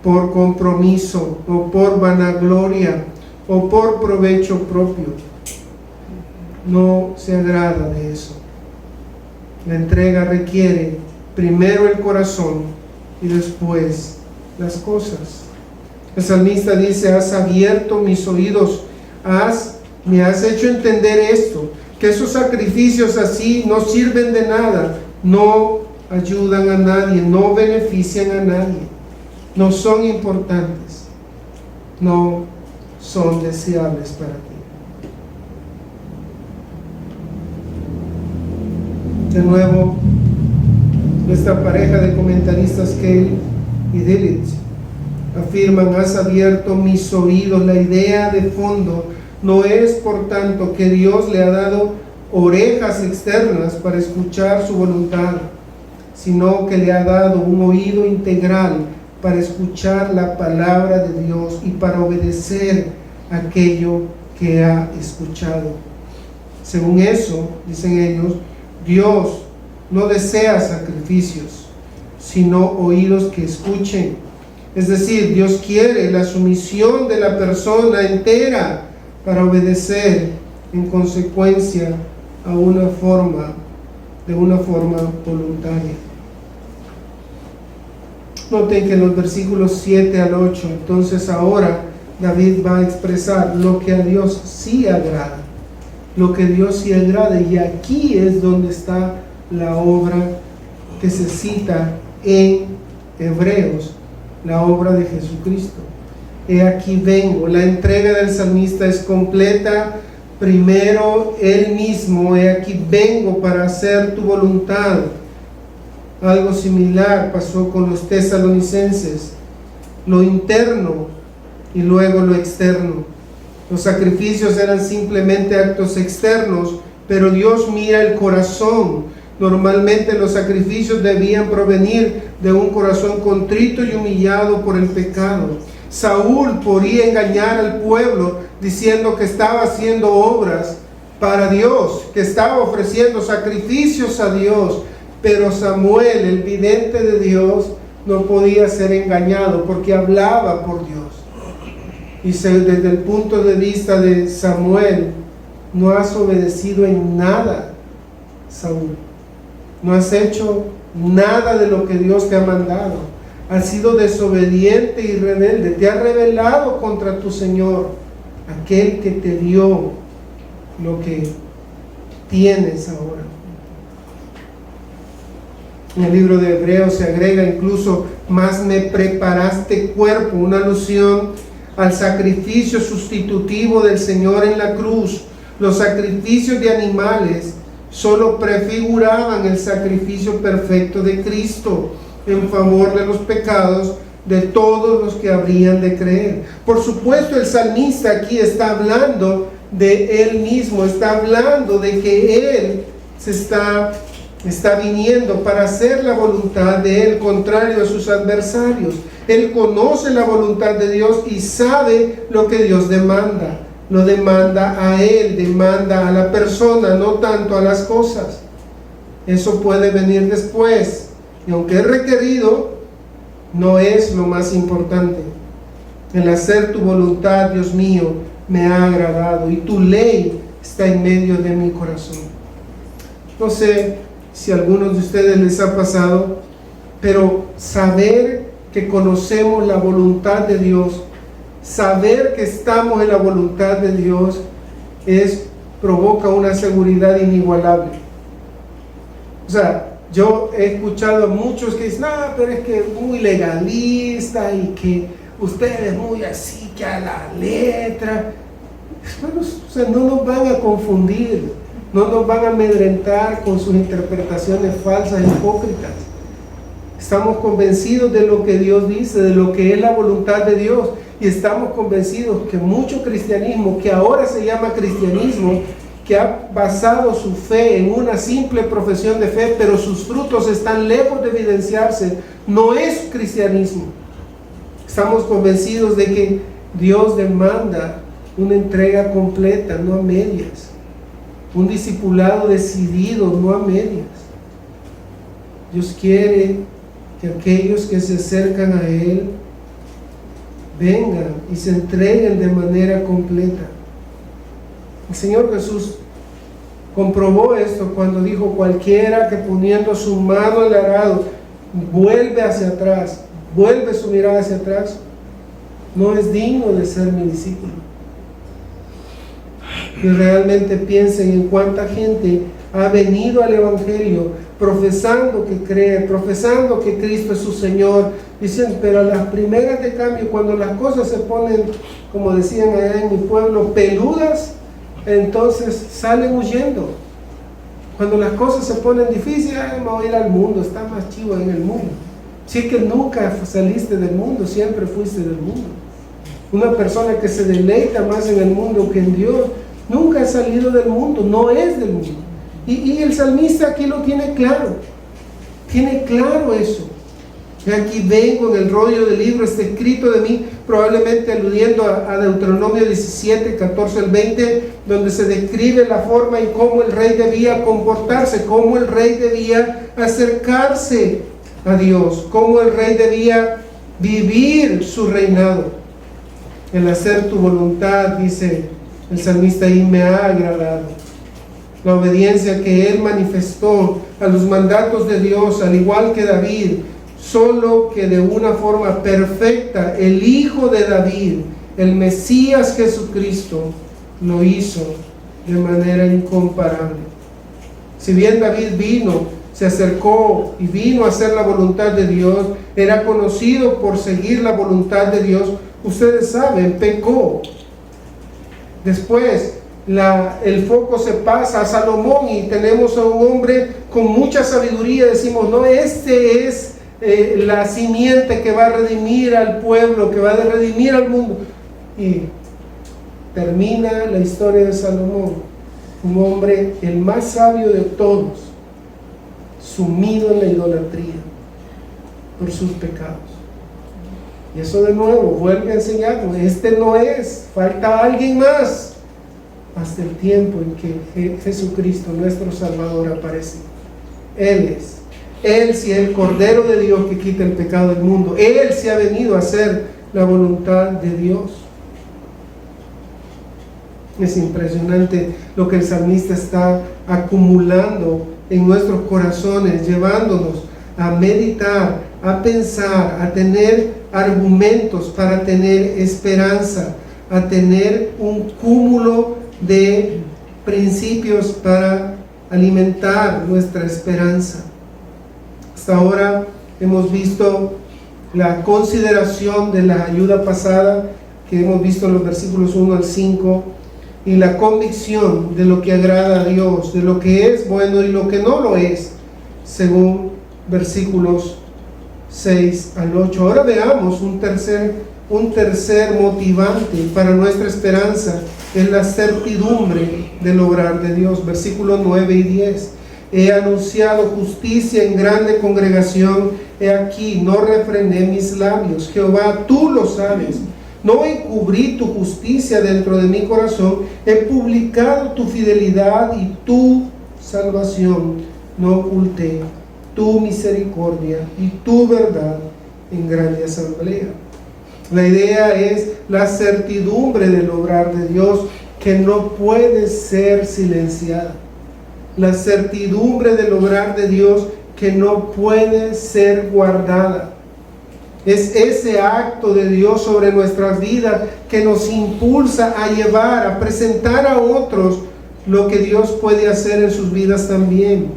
por compromiso o por vanagloria o por provecho propio. No se agrada de eso. La entrega requiere primero el corazón y después las cosas. El salmista dice: has abierto mis oídos, me has hecho entender esto, que esos sacrificios así no sirven de nada, no ayudan a nadie, no benefician a nadie, no son importantes, no son deseables para ti. De nuevo, nuestra pareja de comentaristas, Kale y Dillitz, afirman: has abierto mis oídos. La idea de fondo no es, por tanto, que Dios le ha dado orejas externas para escuchar su voluntad, sino que le ha dado un oído integral para escuchar la palabra de Dios y para obedecer aquello que ha escuchado. Según eso, dicen ellos, Dios no desea sacrificios, sino oídos que escuchen. Es decir, Dios quiere la sumisión de la persona entera para obedecer en consecuencia de una forma voluntaria. Noten que en los versículos 7 al 8, entonces ahora David va a expresar lo que a Dios sí agrada. Lo que Dios sí agrada, y aquí es donde está la obra que se cita en Hebreos, la obra de Jesucristo. He aquí vengo. La entrega del salmista es completa. Primero él mismo: he aquí vengo para hacer tu voluntad. Algo similar pasó con los tesalonicenses: lo interno y luego lo externo. Los sacrificios eran simplemente actos externos, pero Dios mira el corazón. Normalmente los sacrificios debían provenir de un corazón contrito y humillado por el pecado. Saúl podía engañar al pueblo diciendo que estaba haciendo obras para Dios, que estaba ofreciendo sacrificios a Dios, pero Samuel, el vidente de Dios, no podía ser engañado porque hablaba por Dios. Y desde el punto de vista de Samuel, no has obedecido en nada, Saúl. No has hecho nada de lo que Dios te ha mandado. Has sido desobediente y rebelde. Te has rebelado contra tu Señor, aquel que te dio lo que tienes ahora. En el libro de Hebreos se agrega incluso: más me preparaste cuerpo, una alusión al sacrificio sustitutivo del Señor en la cruz. Los sacrificios de animales solo prefiguraban el sacrificio perfecto de Cristo en favor de los pecados de todos los que habrían de creer. Por supuesto, el salmista aquí está hablando de él mismo, está hablando de que él se está viniendo para hacer la voluntad de él, contrario a sus adversarios. Él conoce la voluntad de Dios y sabe lo que Dios demanda. Lo demanda a él, demanda a la persona, no tanto a las cosas. Eso puede venir después, y aunque es requerido, no es lo más importante. El hacer tu voluntad, Dios mío, me ha agradado, y tu ley está en medio de mi corazón. No sé si a algunos de ustedes les ha pasado, pero saber que conocemos la voluntad de Dios, saber que estamos en la voluntad de Dios, provoca una seguridad inigualable. O sea, yo he escuchado a muchos que dicen: no, pero es que muy legalista y que ustedes muy así, que a la letra. Hermanos, o sea, no nos van a confundir, no nos van a amedrentar con sus interpretaciones falsas e hipócritas. Estamos convencidos de lo que Dios dice, de lo que es la voluntad de Dios, y estamos convencidos que mucho cristianismo, que ahora se llama cristianismo, que ha basado su fe en una simple profesión de fe, pero sus frutos están lejos de evidenciarse, no es cristianismo. Estamos convencidos de que Dios demanda una entrega completa, no a medias, un discipulado decidido, no a medias. Dios quiere que aquellos que se acercan a Él vengan y se entreguen de manera completa. El Señor Jesús comprobó esto cuando dijo: cualquiera que poniendo su mano al arado vuelve hacia atrás, vuelve su mirada hacia atrás, no es digno de ser mi discípulo. y realmente piensen en cuánta gente ha venido al Evangelio profesando que cree, profesando que Cristo es su Señor. Dicen, pero a las primeras de cambio, cuando las cosas se ponen, como decían allá en mi pueblo, peludas, entonces salen huyendo. Cuando las cosas se ponen difíciles, me voy a ir al mundo, está más chivo en el mundo. Si es que nunca saliste del mundo, siempre fuiste del mundo. Una persona que se deleita más en el mundo que en Dios, nunca ha salido del mundo, no es del mundo. Y el salmista aquí lo tiene claro eso. Y aquí vengo en el rollo del libro, está escrito de mí, probablemente aludiendo a Deuteronomio 17, 14 al 20, donde se describe la forma en cómo el rey debía comportarse, cómo el rey debía acercarse a Dios, cómo el rey debía vivir su reinado. El hacer tu voluntad, dice el salmista ahí, me ha agradado. La obediencia que él manifestó a los mandatos de Dios, al igual que David, solo que de una forma perfecta, el Hijo de David, el Mesías Jesucristo, lo hizo de manera incomparable. Si bien David vino, se acercó y vino a hacer la voluntad de Dios, era conocido por seguir la voluntad de Dios, ustedes saben, pecó. Después, el foco se pasa a Salomón y tenemos a un hombre con mucha sabiduría. Decimos, no, este es la simiente que va a redimir al pueblo, que va a redimir al mundo. Y termina la historia de Salomón, un hombre el más sabio de todos, sumido en la idolatría por sus pecados. Y eso de nuevo vuelve a enseñarnos, este no es, falta alguien más, hasta el tiempo en que Jesucristo, nuestro Salvador, aparece. Él es. Él sí es el Cordero de Dios que quita el pecado del mundo. Él sí ha venido a hacer la voluntad de Dios. Es impresionante lo que el salmista está acumulando en nuestros corazones, llevándonos a meditar, a pensar, a tener argumentos para tener esperanza, a tener un cúmulo de principios para alimentar nuestra esperanza. Hasta ahora hemos visto la consideración de la ayuda pasada que hemos visto en los versículos 1 al 5 y la convicción de lo que agrada a Dios, de lo que es bueno y lo que no lo es, según versículos 6 al 8. Ahora veamos un tercer motivante para nuestra esperanza, es la certidumbre del obrar de Dios. Versículos 9 y 10. He anunciado justicia en grande congregación, he aquí, no refrené mis labios. Jehová, tú lo sabes. No encubrí tu justicia dentro de mi corazón, he publicado tu fidelidad y tu salvación. No oculté tu misericordia y tu verdad en grande asamblea. La idea es la certidumbre del obrar de Dios que no puede ser silenciada. La certidumbre del obrar de Dios que no puede ser guardada. Es ese acto de Dios sobre nuestras vidas que nos impulsa a llevar, a presentar a otros lo que Dios puede hacer en sus vidas también.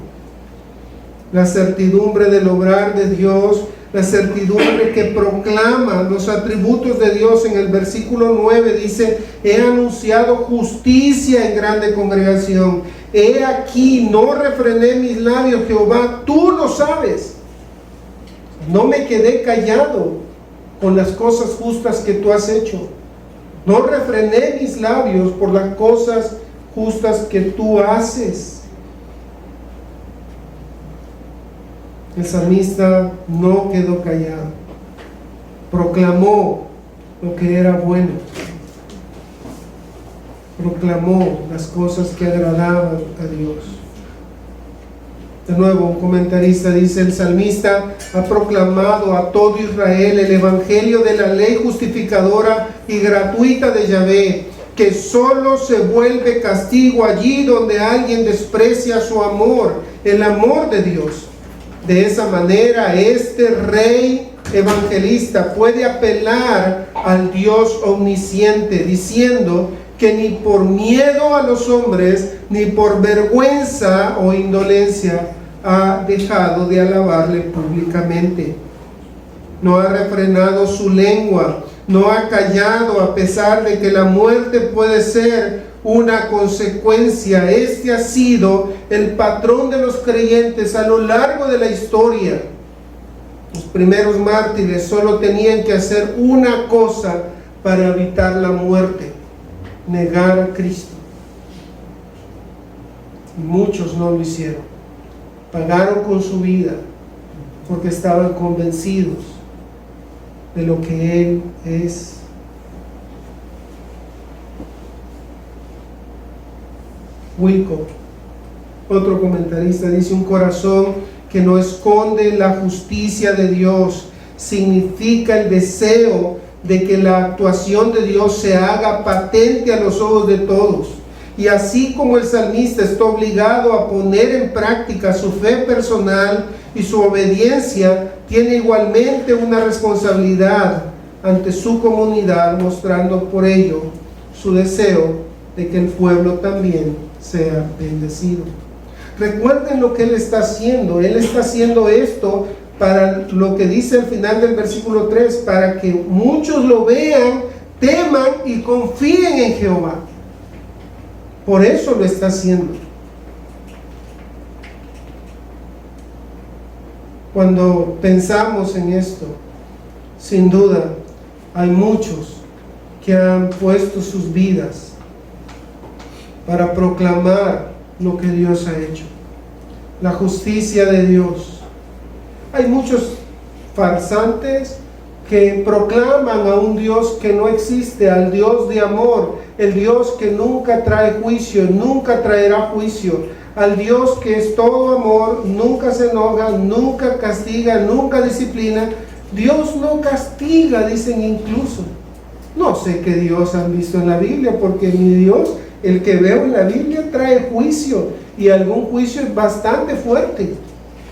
La certidumbre del obrar de Dios, la certidumbre que proclama los atributos de Dios. En el versículo 9 dice, he anunciado justicia en grande congregación. He aquí, no refrené mis labios, Jehová, tú lo sabes. No me quedé callado con las cosas justas que tú has hecho. No refrené mis labios por las cosas justas que tú haces. El salmista no quedó callado. Proclamó lo que era bueno. Proclamó las cosas que agradaban a Dios. De nuevo, un comentarista dice, el salmista ha proclamado a todo Israel el evangelio de la ley justificadora y gratuita de Yahvé, que solo se vuelve castigo allí donde alguien desprecia su amor, el amor de Dios. De esa manera, este rey evangelista puede apelar al Dios omnisciente, diciendo que ni por miedo a los hombres, ni por vergüenza o indolencia ha dejado de alabarle públicamente. No ha refrenado su lengua, no ha callado a pesar de que la muerte puede ser una consecuencia. Este ha sido el patrón de los creyentes a lo largo de la historia. Los primeros mártires solo tenían que hacer una cosa para evitar la muerte: negar a Cristo. Y muchos no lo hicieron. Pagaron con su vida porque estaban convencidos de lo que Él es. Wyckoff, otro comentarista, dice: un corazón que no esconde la justicia de Dios significa el deseo de que la actuación de Dios se haga patente a los ojos de todos. Y así como el salmista está obligado a poner en práctica su fe personal y su obediencia, tiene igualmente una responsabilidad ante su comunidad, mostrando por ello su deseo de que el pueblo también sea bendecido. Recuerden lo que Él está haciendo. Él está haciendo esto para lo que dice al final del versículo 3, para que muchos lo vean, teman y confíen en Jehová. Por eso lo está haciendo. Cuando pensamos en esto, sin duda, hay muchos que han puesto sus vidas para proclamar lo que Dios ha hecho, la justicia de Dios. Hay muchos farsantes que proclaman a un Dios que no existe, al Dios de amor, el Dios que nunca trae juicio, nunca traerá juicio, al Dios que es todo amor, nunca se enoja, nunca castiga, nunca disciplina. Dios no castiga, dicen incluso. No sé qué Dios han visto en la Biblia, porque mi Dios, el que veo en la Biblia, trae juicio, y algún juicio es bastante fuerte.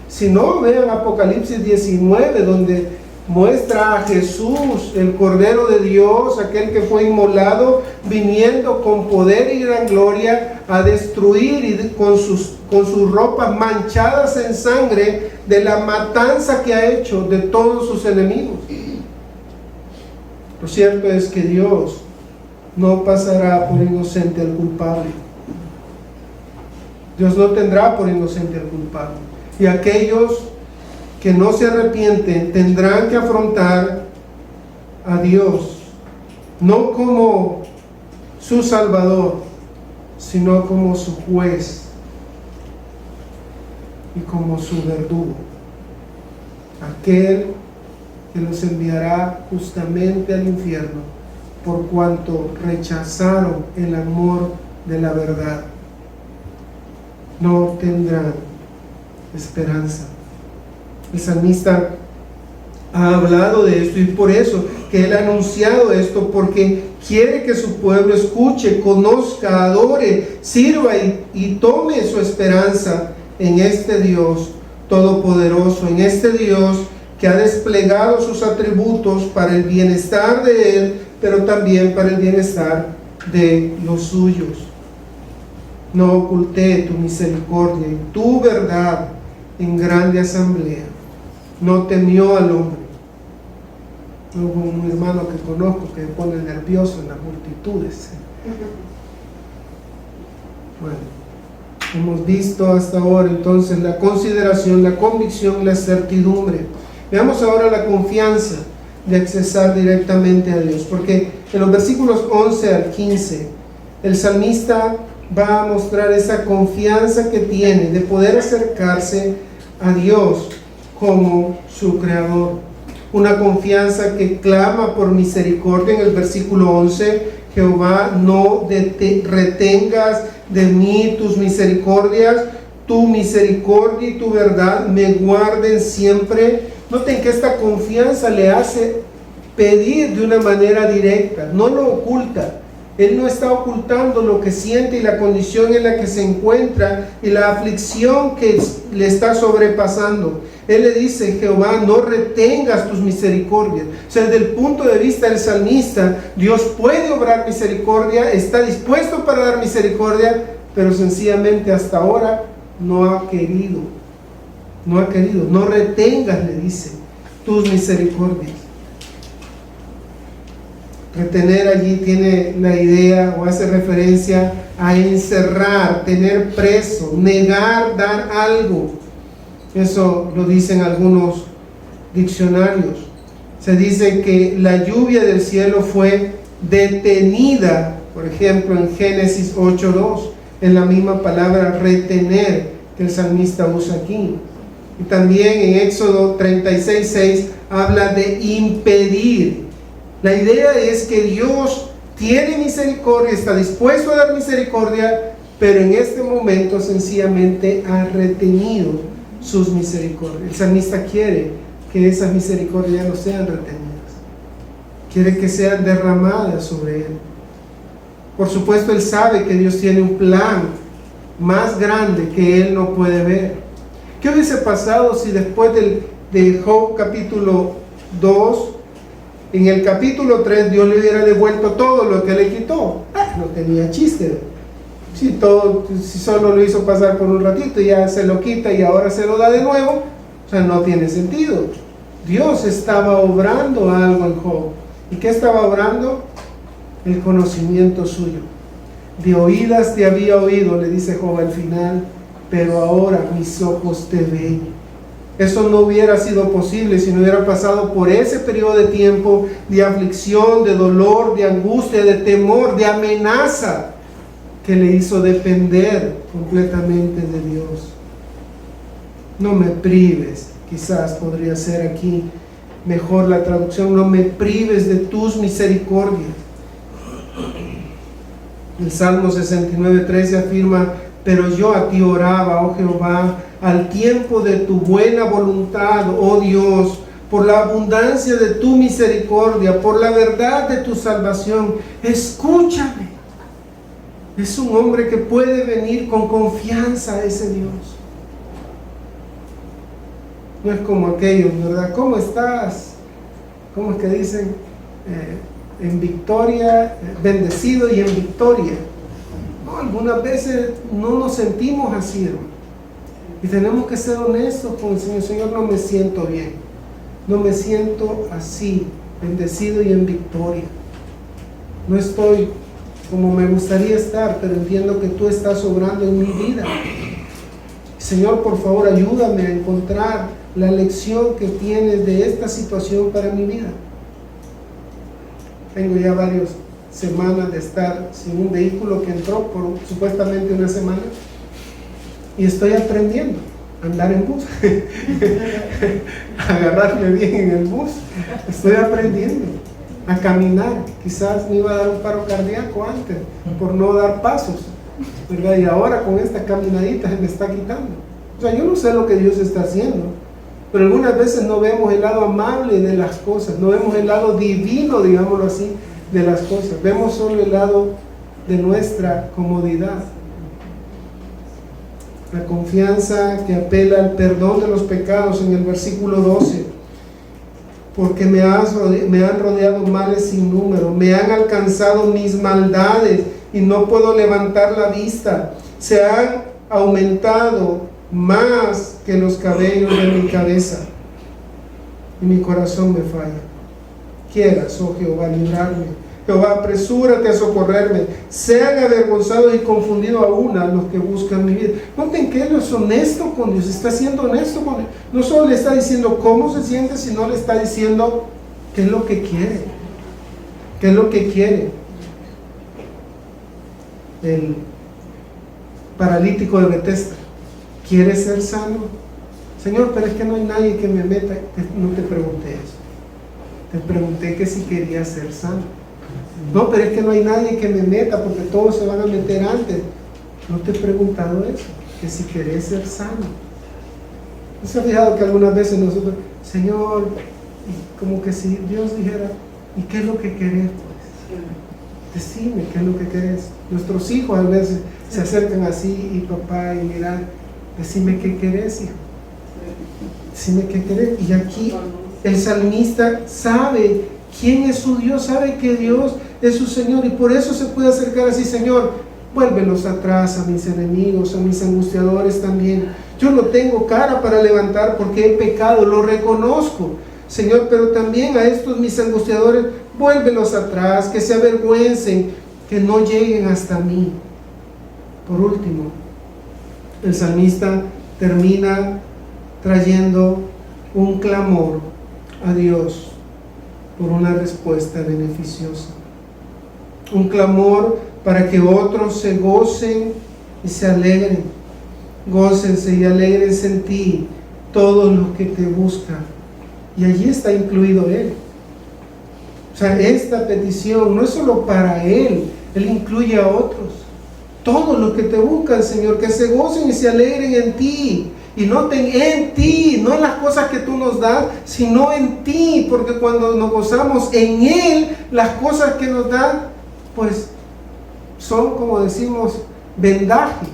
Si no, vean Apocalipsis 19, donde muestra a Jesús, el Cordero de Dios, aquel que fue inmolado, viniendo con poder y gran gloria a destruir, y con sus ropas manchadas en sangre, de la matanza que ha hecho de todos sus enemigos. Lo cierto es que Dios no pasará por inocente al culpable. Dios no tendrá por inocente al culpable. Y aquellos que no se arrepienten tendrán que afrontar a Dios, no como su Salvador, sino como su juez y como su verdugo, aquel que los enviará justamente al infierno por cuanto rechazaron el amor de la verdad. No tendrán esperanza. El salmista ha hablado de esto, y por eso que él ha anunciado esto, porque quiere que su pueblo escuche, conozca, adore, sirva y tome su esperanza en este Dios todopoderoso, en este Dios que ha desplegado sus atributos para el bienestar de él, pero también para el bienestar de los suyos. No oculté tu misericordia y tu verdad en grande asamblea. No temió al hombre. Hubo un hermano que conozco que me pone nervioso en las multitudes. Bueno, hemos visto hasta ahora entonces la consideración, la convicción, la certidumbre. Veamos ahora la confianza de accesar directamente a Dios, porque en los versículos 11 al 15 el salmista va a mostrar esa confianza que tiene de poder acercarse a Dios como su creador. Una confianza que clama por misericordia. En el versículo 11, Jehová, no retengas de mí tus misericordias, tu misericordia y tu verdad me guarden siempre. Noten que esta confianza le hace pedir de una manera directa, no lo oculta. Él no está ocultando lo que siente y la condición en la que se encuentra y la aflicción que le está sobrepasando. Él le dice: Jehová, no retengas tus misericordias. O sea, desde el punto de vista del salmista, Dios puede obrar misericordia, está dispuesto para dar misericordia, pero sencillamente hasta ahora no ha querido. No ha querido. No retengas, le dice, tus misericordias. Retener allí tiene la idea o hace referencia a encerrar, tener preso, negar, dar algo. Eso lo dicen algunos diccionarios. Se dice que la lluvia del cielo fue detenida, por ejemplo, en Génesis 8:2, en la misma palabra retener que el salmista usa aquí. Y también en Éxodo 36:6 habla de impedir. La idea es que Dios tiene misericordia, está dispuesto a dar misericordia, pero en este momento sencillamente ha retenido sus misericordias. El salmista quiere que esas misericordias no sean retenidas, quiere que sean derramadas sobre él. Por supuesto, él sabe que Dios tiene un plan más grande que él no puede ver. ¿Qué hubiese pasado si después de Job capítulo 2, en el capítulo 3, Dios le hubiera devuelto todo lo que le quitó? No tenía chiste. Si solo lo hizo pasar por un ratito y ya se lo quita y ahora se lo da de nuevo, o sea, no tiene sentido. Dios estaba obrando algo en Job. ¿Y qué estaba obrando? El conocimiento suyo. De oídas te había oído, le dice Job al final, pero ahora mis ojos te ven. Eso no hubiera sido posible si no hubiera pasado por ese periodo de tiempo de aflicción, de dolor, de angustia, de temor, de amenaza, que le hizo depender completamente de Dios. No me prives, quizás podría ser aquí mejor la traducción, no me prives de tus misericordias. El Salmo 69:13 afirma: pero yo a ti oraba, oh Jehová, al tiempo de tu buena voluntad, oh Dios, por la abundancia de tu misericordia, por la verdad de tu salvación. Escúchame. Es un hombre que puede venir con confianza a ese Dios. No es como aquellos, ¿verdad? ¿Cómo estás? ¿Cómo es que dicen? En victoria, bendecido y en victoria. No, algunas veces no nos sentimos así, hermano. Y tenemos que ser honestos con el Señor. Señor, no me siento bien. No me siento así, bendecido y en victoria. No estoy como me gustaría estar, pero entiendo que tú estás obrando en mi vida. Señor, por favor, ayúdame a encontrar la lección que tienes de esta situación para mi vida. Tengo ya varias semanas de estar sin un vehículo que entró por supuestamente una semana y estoy aprendiendo a andar en bus, a agarrarme bien en el bus. Estoy aprendiendo a caminar. Quizás me iba a dar un paro cardíaco antes por no dar pasos, ¿verdad? Y ahora con esta caminadita se me está quitando. O sea, yo no sé lo que Dios está haciendo, pero algunas veces no vemos el lado amable de las cosas, no vemos el lado divino, digámoslo así, de las cosas. Vemos solo el lado de nuestra comodidad. La confianza que apela al perdón de los pecados en el versículo 12. Porque me han rodeado males sin número, me han alcanzado mis maldades y no puedo levantar la vista. Se han aumentado más que los cabellos de mi cabeza y mi corazón me falla. Quieras, oh Jehová, librarme. Jehová, apresúrate a socorrerme. Sean avergonzados y confundidos aún los que buscan mi vida. Noten que Él es honesto con Dios, está siendo honesto con Él. No solo le está diciendo cómo se siente, sino le está diciendo qué es lo que quiere. ¿Qué es lo que quiere? El paralítico de Betesda quiere ser sano. Señor, pero es que no hay nadie que me meta. No te pregunté eso. Te pregunté que si quería ser sano. No, pero es que no hay nadie que me meta porque todos se van a meter antes. No te he preguntado eso, que si querés ser sano. ¿No se ha fijado que algunas veces nosotros, Señor, y como que si Dios dijera, ¿y qué es lo que querés? Pues decime qué es lo que querés. Nuestros hijos a veces se acercan así y papá, y mira, decime qué querés, hijo. Decime qué querés. Y aquí el salmista sabe quién es su Dios, sabe que Dios es su Señor, y por eso se puede acercar así: Señor, vuélvelos atrás a mis enemigos, a mis angustiadores también. Yo no tengo cara para levantar porque he pecado, lo reconozco, Señor, pero también a estos mis angustiadores, vuélvelos atrás, que se avergüencen, que no lleguen hasta mí. Por último, el salmista termina trayendo un clamor a Dios por una respuesta beneficiosa. Un clamor para que otros se gocen y se alegren. Gócense y alégrense en ti todos los que te buscan. Y allí está incluido Él. O sea, esta petición no es solo para Él, Él incluye a otros. Todos los que te buscan, Señor, que se gocen y se alegren en ti. Y noten, en ti, no en las cosas que tú nos das, sino en ti, porque cuando nos gozamos en Él, las cosas que nos dan, pues son, como decimos, vendaje.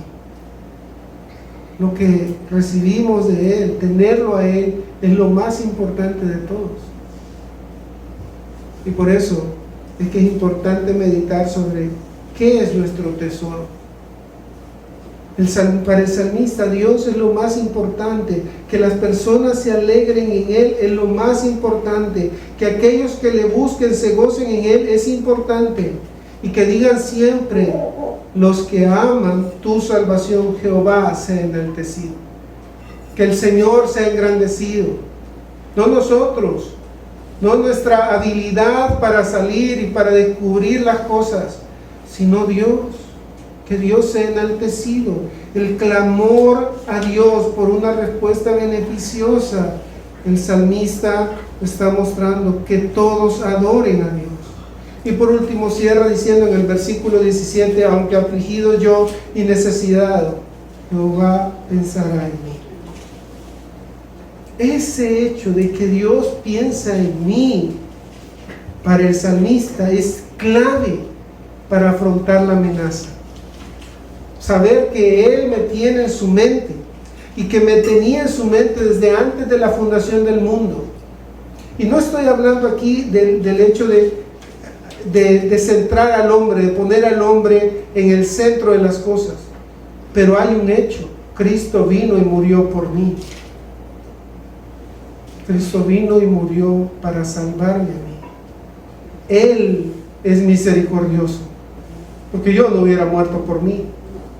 Lo que recibimos de Él, tenerlo a Él, es lo más importante de todos. Y por eso es que es importante meditar sobre qué es nuestro tesoro. Para el salmista, Dios es lo más importante. Que las personas se alegren en Él es lo más importante. Que aquellos que le busquen se gocen en Él es importante. Y que digan siempre: los que aman tu salvación, Jehová sea enaltecido. Que el Señor sea engrandecido. No nosotros, no nuestra habilidad para salir y para descubrir las cosas, sino Dios. Que Dios sea enaltecido. El clamor a Dios por una respuesta beneficiosa. El salmista está mostrando que todos adoren a Dios. Y por último cierra diciendo en el versículo 17: aunque afligido yo y necesitado, Jehová pensará en mí. Ese hecho de que Dios piensa en mí, para el salmista es clave para afrontar la amenaza. Saber que Él me tiene en su mente, y que me tenía en su mente desde antes de la fundación del mundo. Y no estoy hablando aquí del hecho de centrar al hombre, de poner al hombre en el centro de las cosas. Pero hay un hecho: Cristo vino y murió por mí. Cristo vino y murió para salvarme a mí. Él es misericordioso, porque yo no hubiera muerto por mí,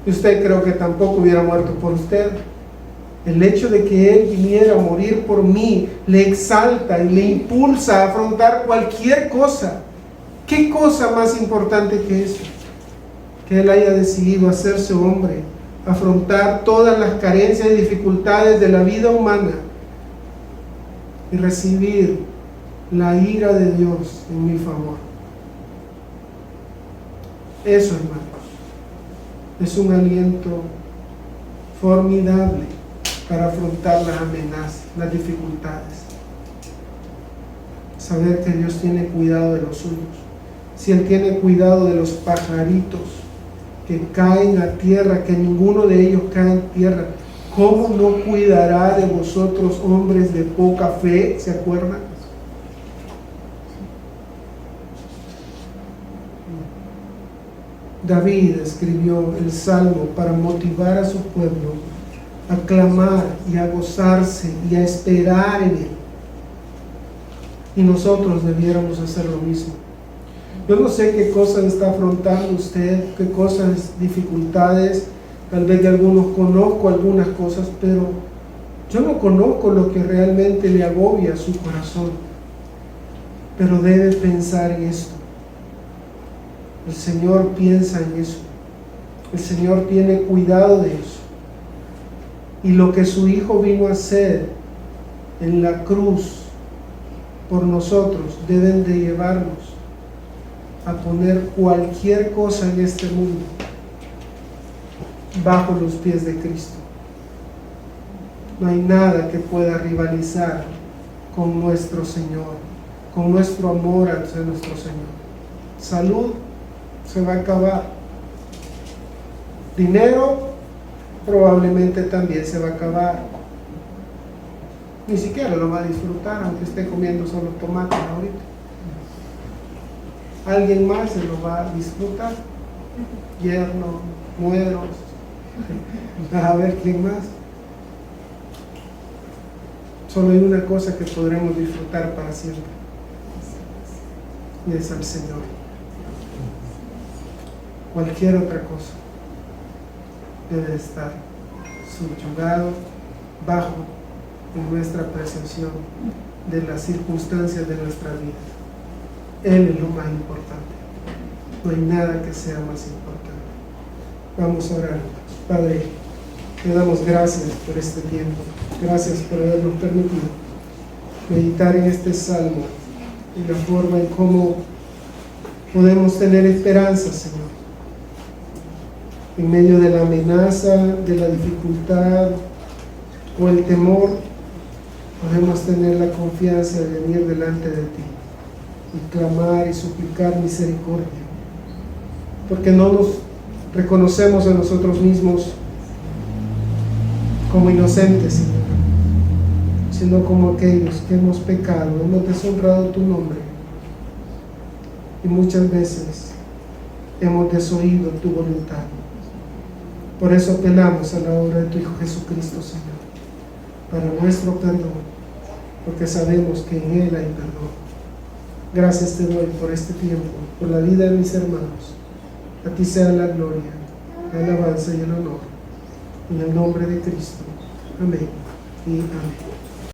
y usted creo que tampoco hubiera muerto por usted. El hecho de que Él viniera a morir por mí le exalta y le impulsa a afrontar cualquier cosa. ¿Qué cosa más importante que eso? Que Él haya decidido hacerse hombre, afrontar todas las carencias y dificultades de la vida humana y recibir la ira de Dios en mi favor. Eso, hermanos, es un aliento formidable para afrontar las amenazas, las dificultades. Saber que Dios tiene cuidado de los suyos. Si Él tiene cuidado de los pajaritos que caen a tierra, que ninguno de ellos cae en tierra, ¿cómo no cuidará de vosotros, hombres de poca fe? ¿Se acuerdan? David escribió el Salmo para motivar a su pueblo a clamar y a gozarse y a esperar en Él. Y nosotros debiéramos hacer lo mismo. Yo no sé qué cosas está afrontando usted, qué cosas, dificultades. Tal vez de algunos conozco algunas cosas, pero yo no conozco lo que realmente le agobia su corazón. Pero debe pensar en esto. El Señor piensa en eso. El Señor tiene cuidado de eso. Y lo que su Hijo vino a hacer en la cruz por nosotros deben de llevarnos a poner cualquier cosa en este mundo bajo los pies de Cristo. No hay nada que pueda rivalizar con nuestro Señor, con nuestro amor hacia nuestro Señor. Salud se va a acabar. Dinero probablemente también se va a acabar. Ni siquiera lo va a disfrutar, aunque esté comiendo solo tomate ahorita. Alguien más se lo va a disfrutar. Yerno, nueros, a ver quién más. Solo hay una cosa que podremos disfrutar para siempre, y es al Señor. Cualquier otra cosa debe estar subyugado bajo nuestra apreciación de las circunstancias de nuestra vida. Él es lo más importante. No hay nada que sea más importante. Vamos a orar. Padre, te damos gracias por este tiempo. Gracias por habernos permitido meditar en este salmo y la forma en cómo podemos tener esperanza, Señor. En medio de la amenaza, de la dificultad o el temor, podemos tener la confianza de venir delante de ti y clamar y suplicar misericordia, porque no nos reconocemos a nosotros mismos como inocentes, Señor, sino como aquellos que hemos pecado, hemos deshonrado tu nombre y muchas veces hemos desoído tu voluntad. Por eso apelamos a la obra de tu Hijo Jesucristo, Señor, para nuestro perdón, porque sabemos que en Él hay perdón. Gracias te doy por este tiempo, por la vida de mis hermanos. A ti sea la gloria, la alabanza y el honor. En el nombre de Cristo. Amén y amén.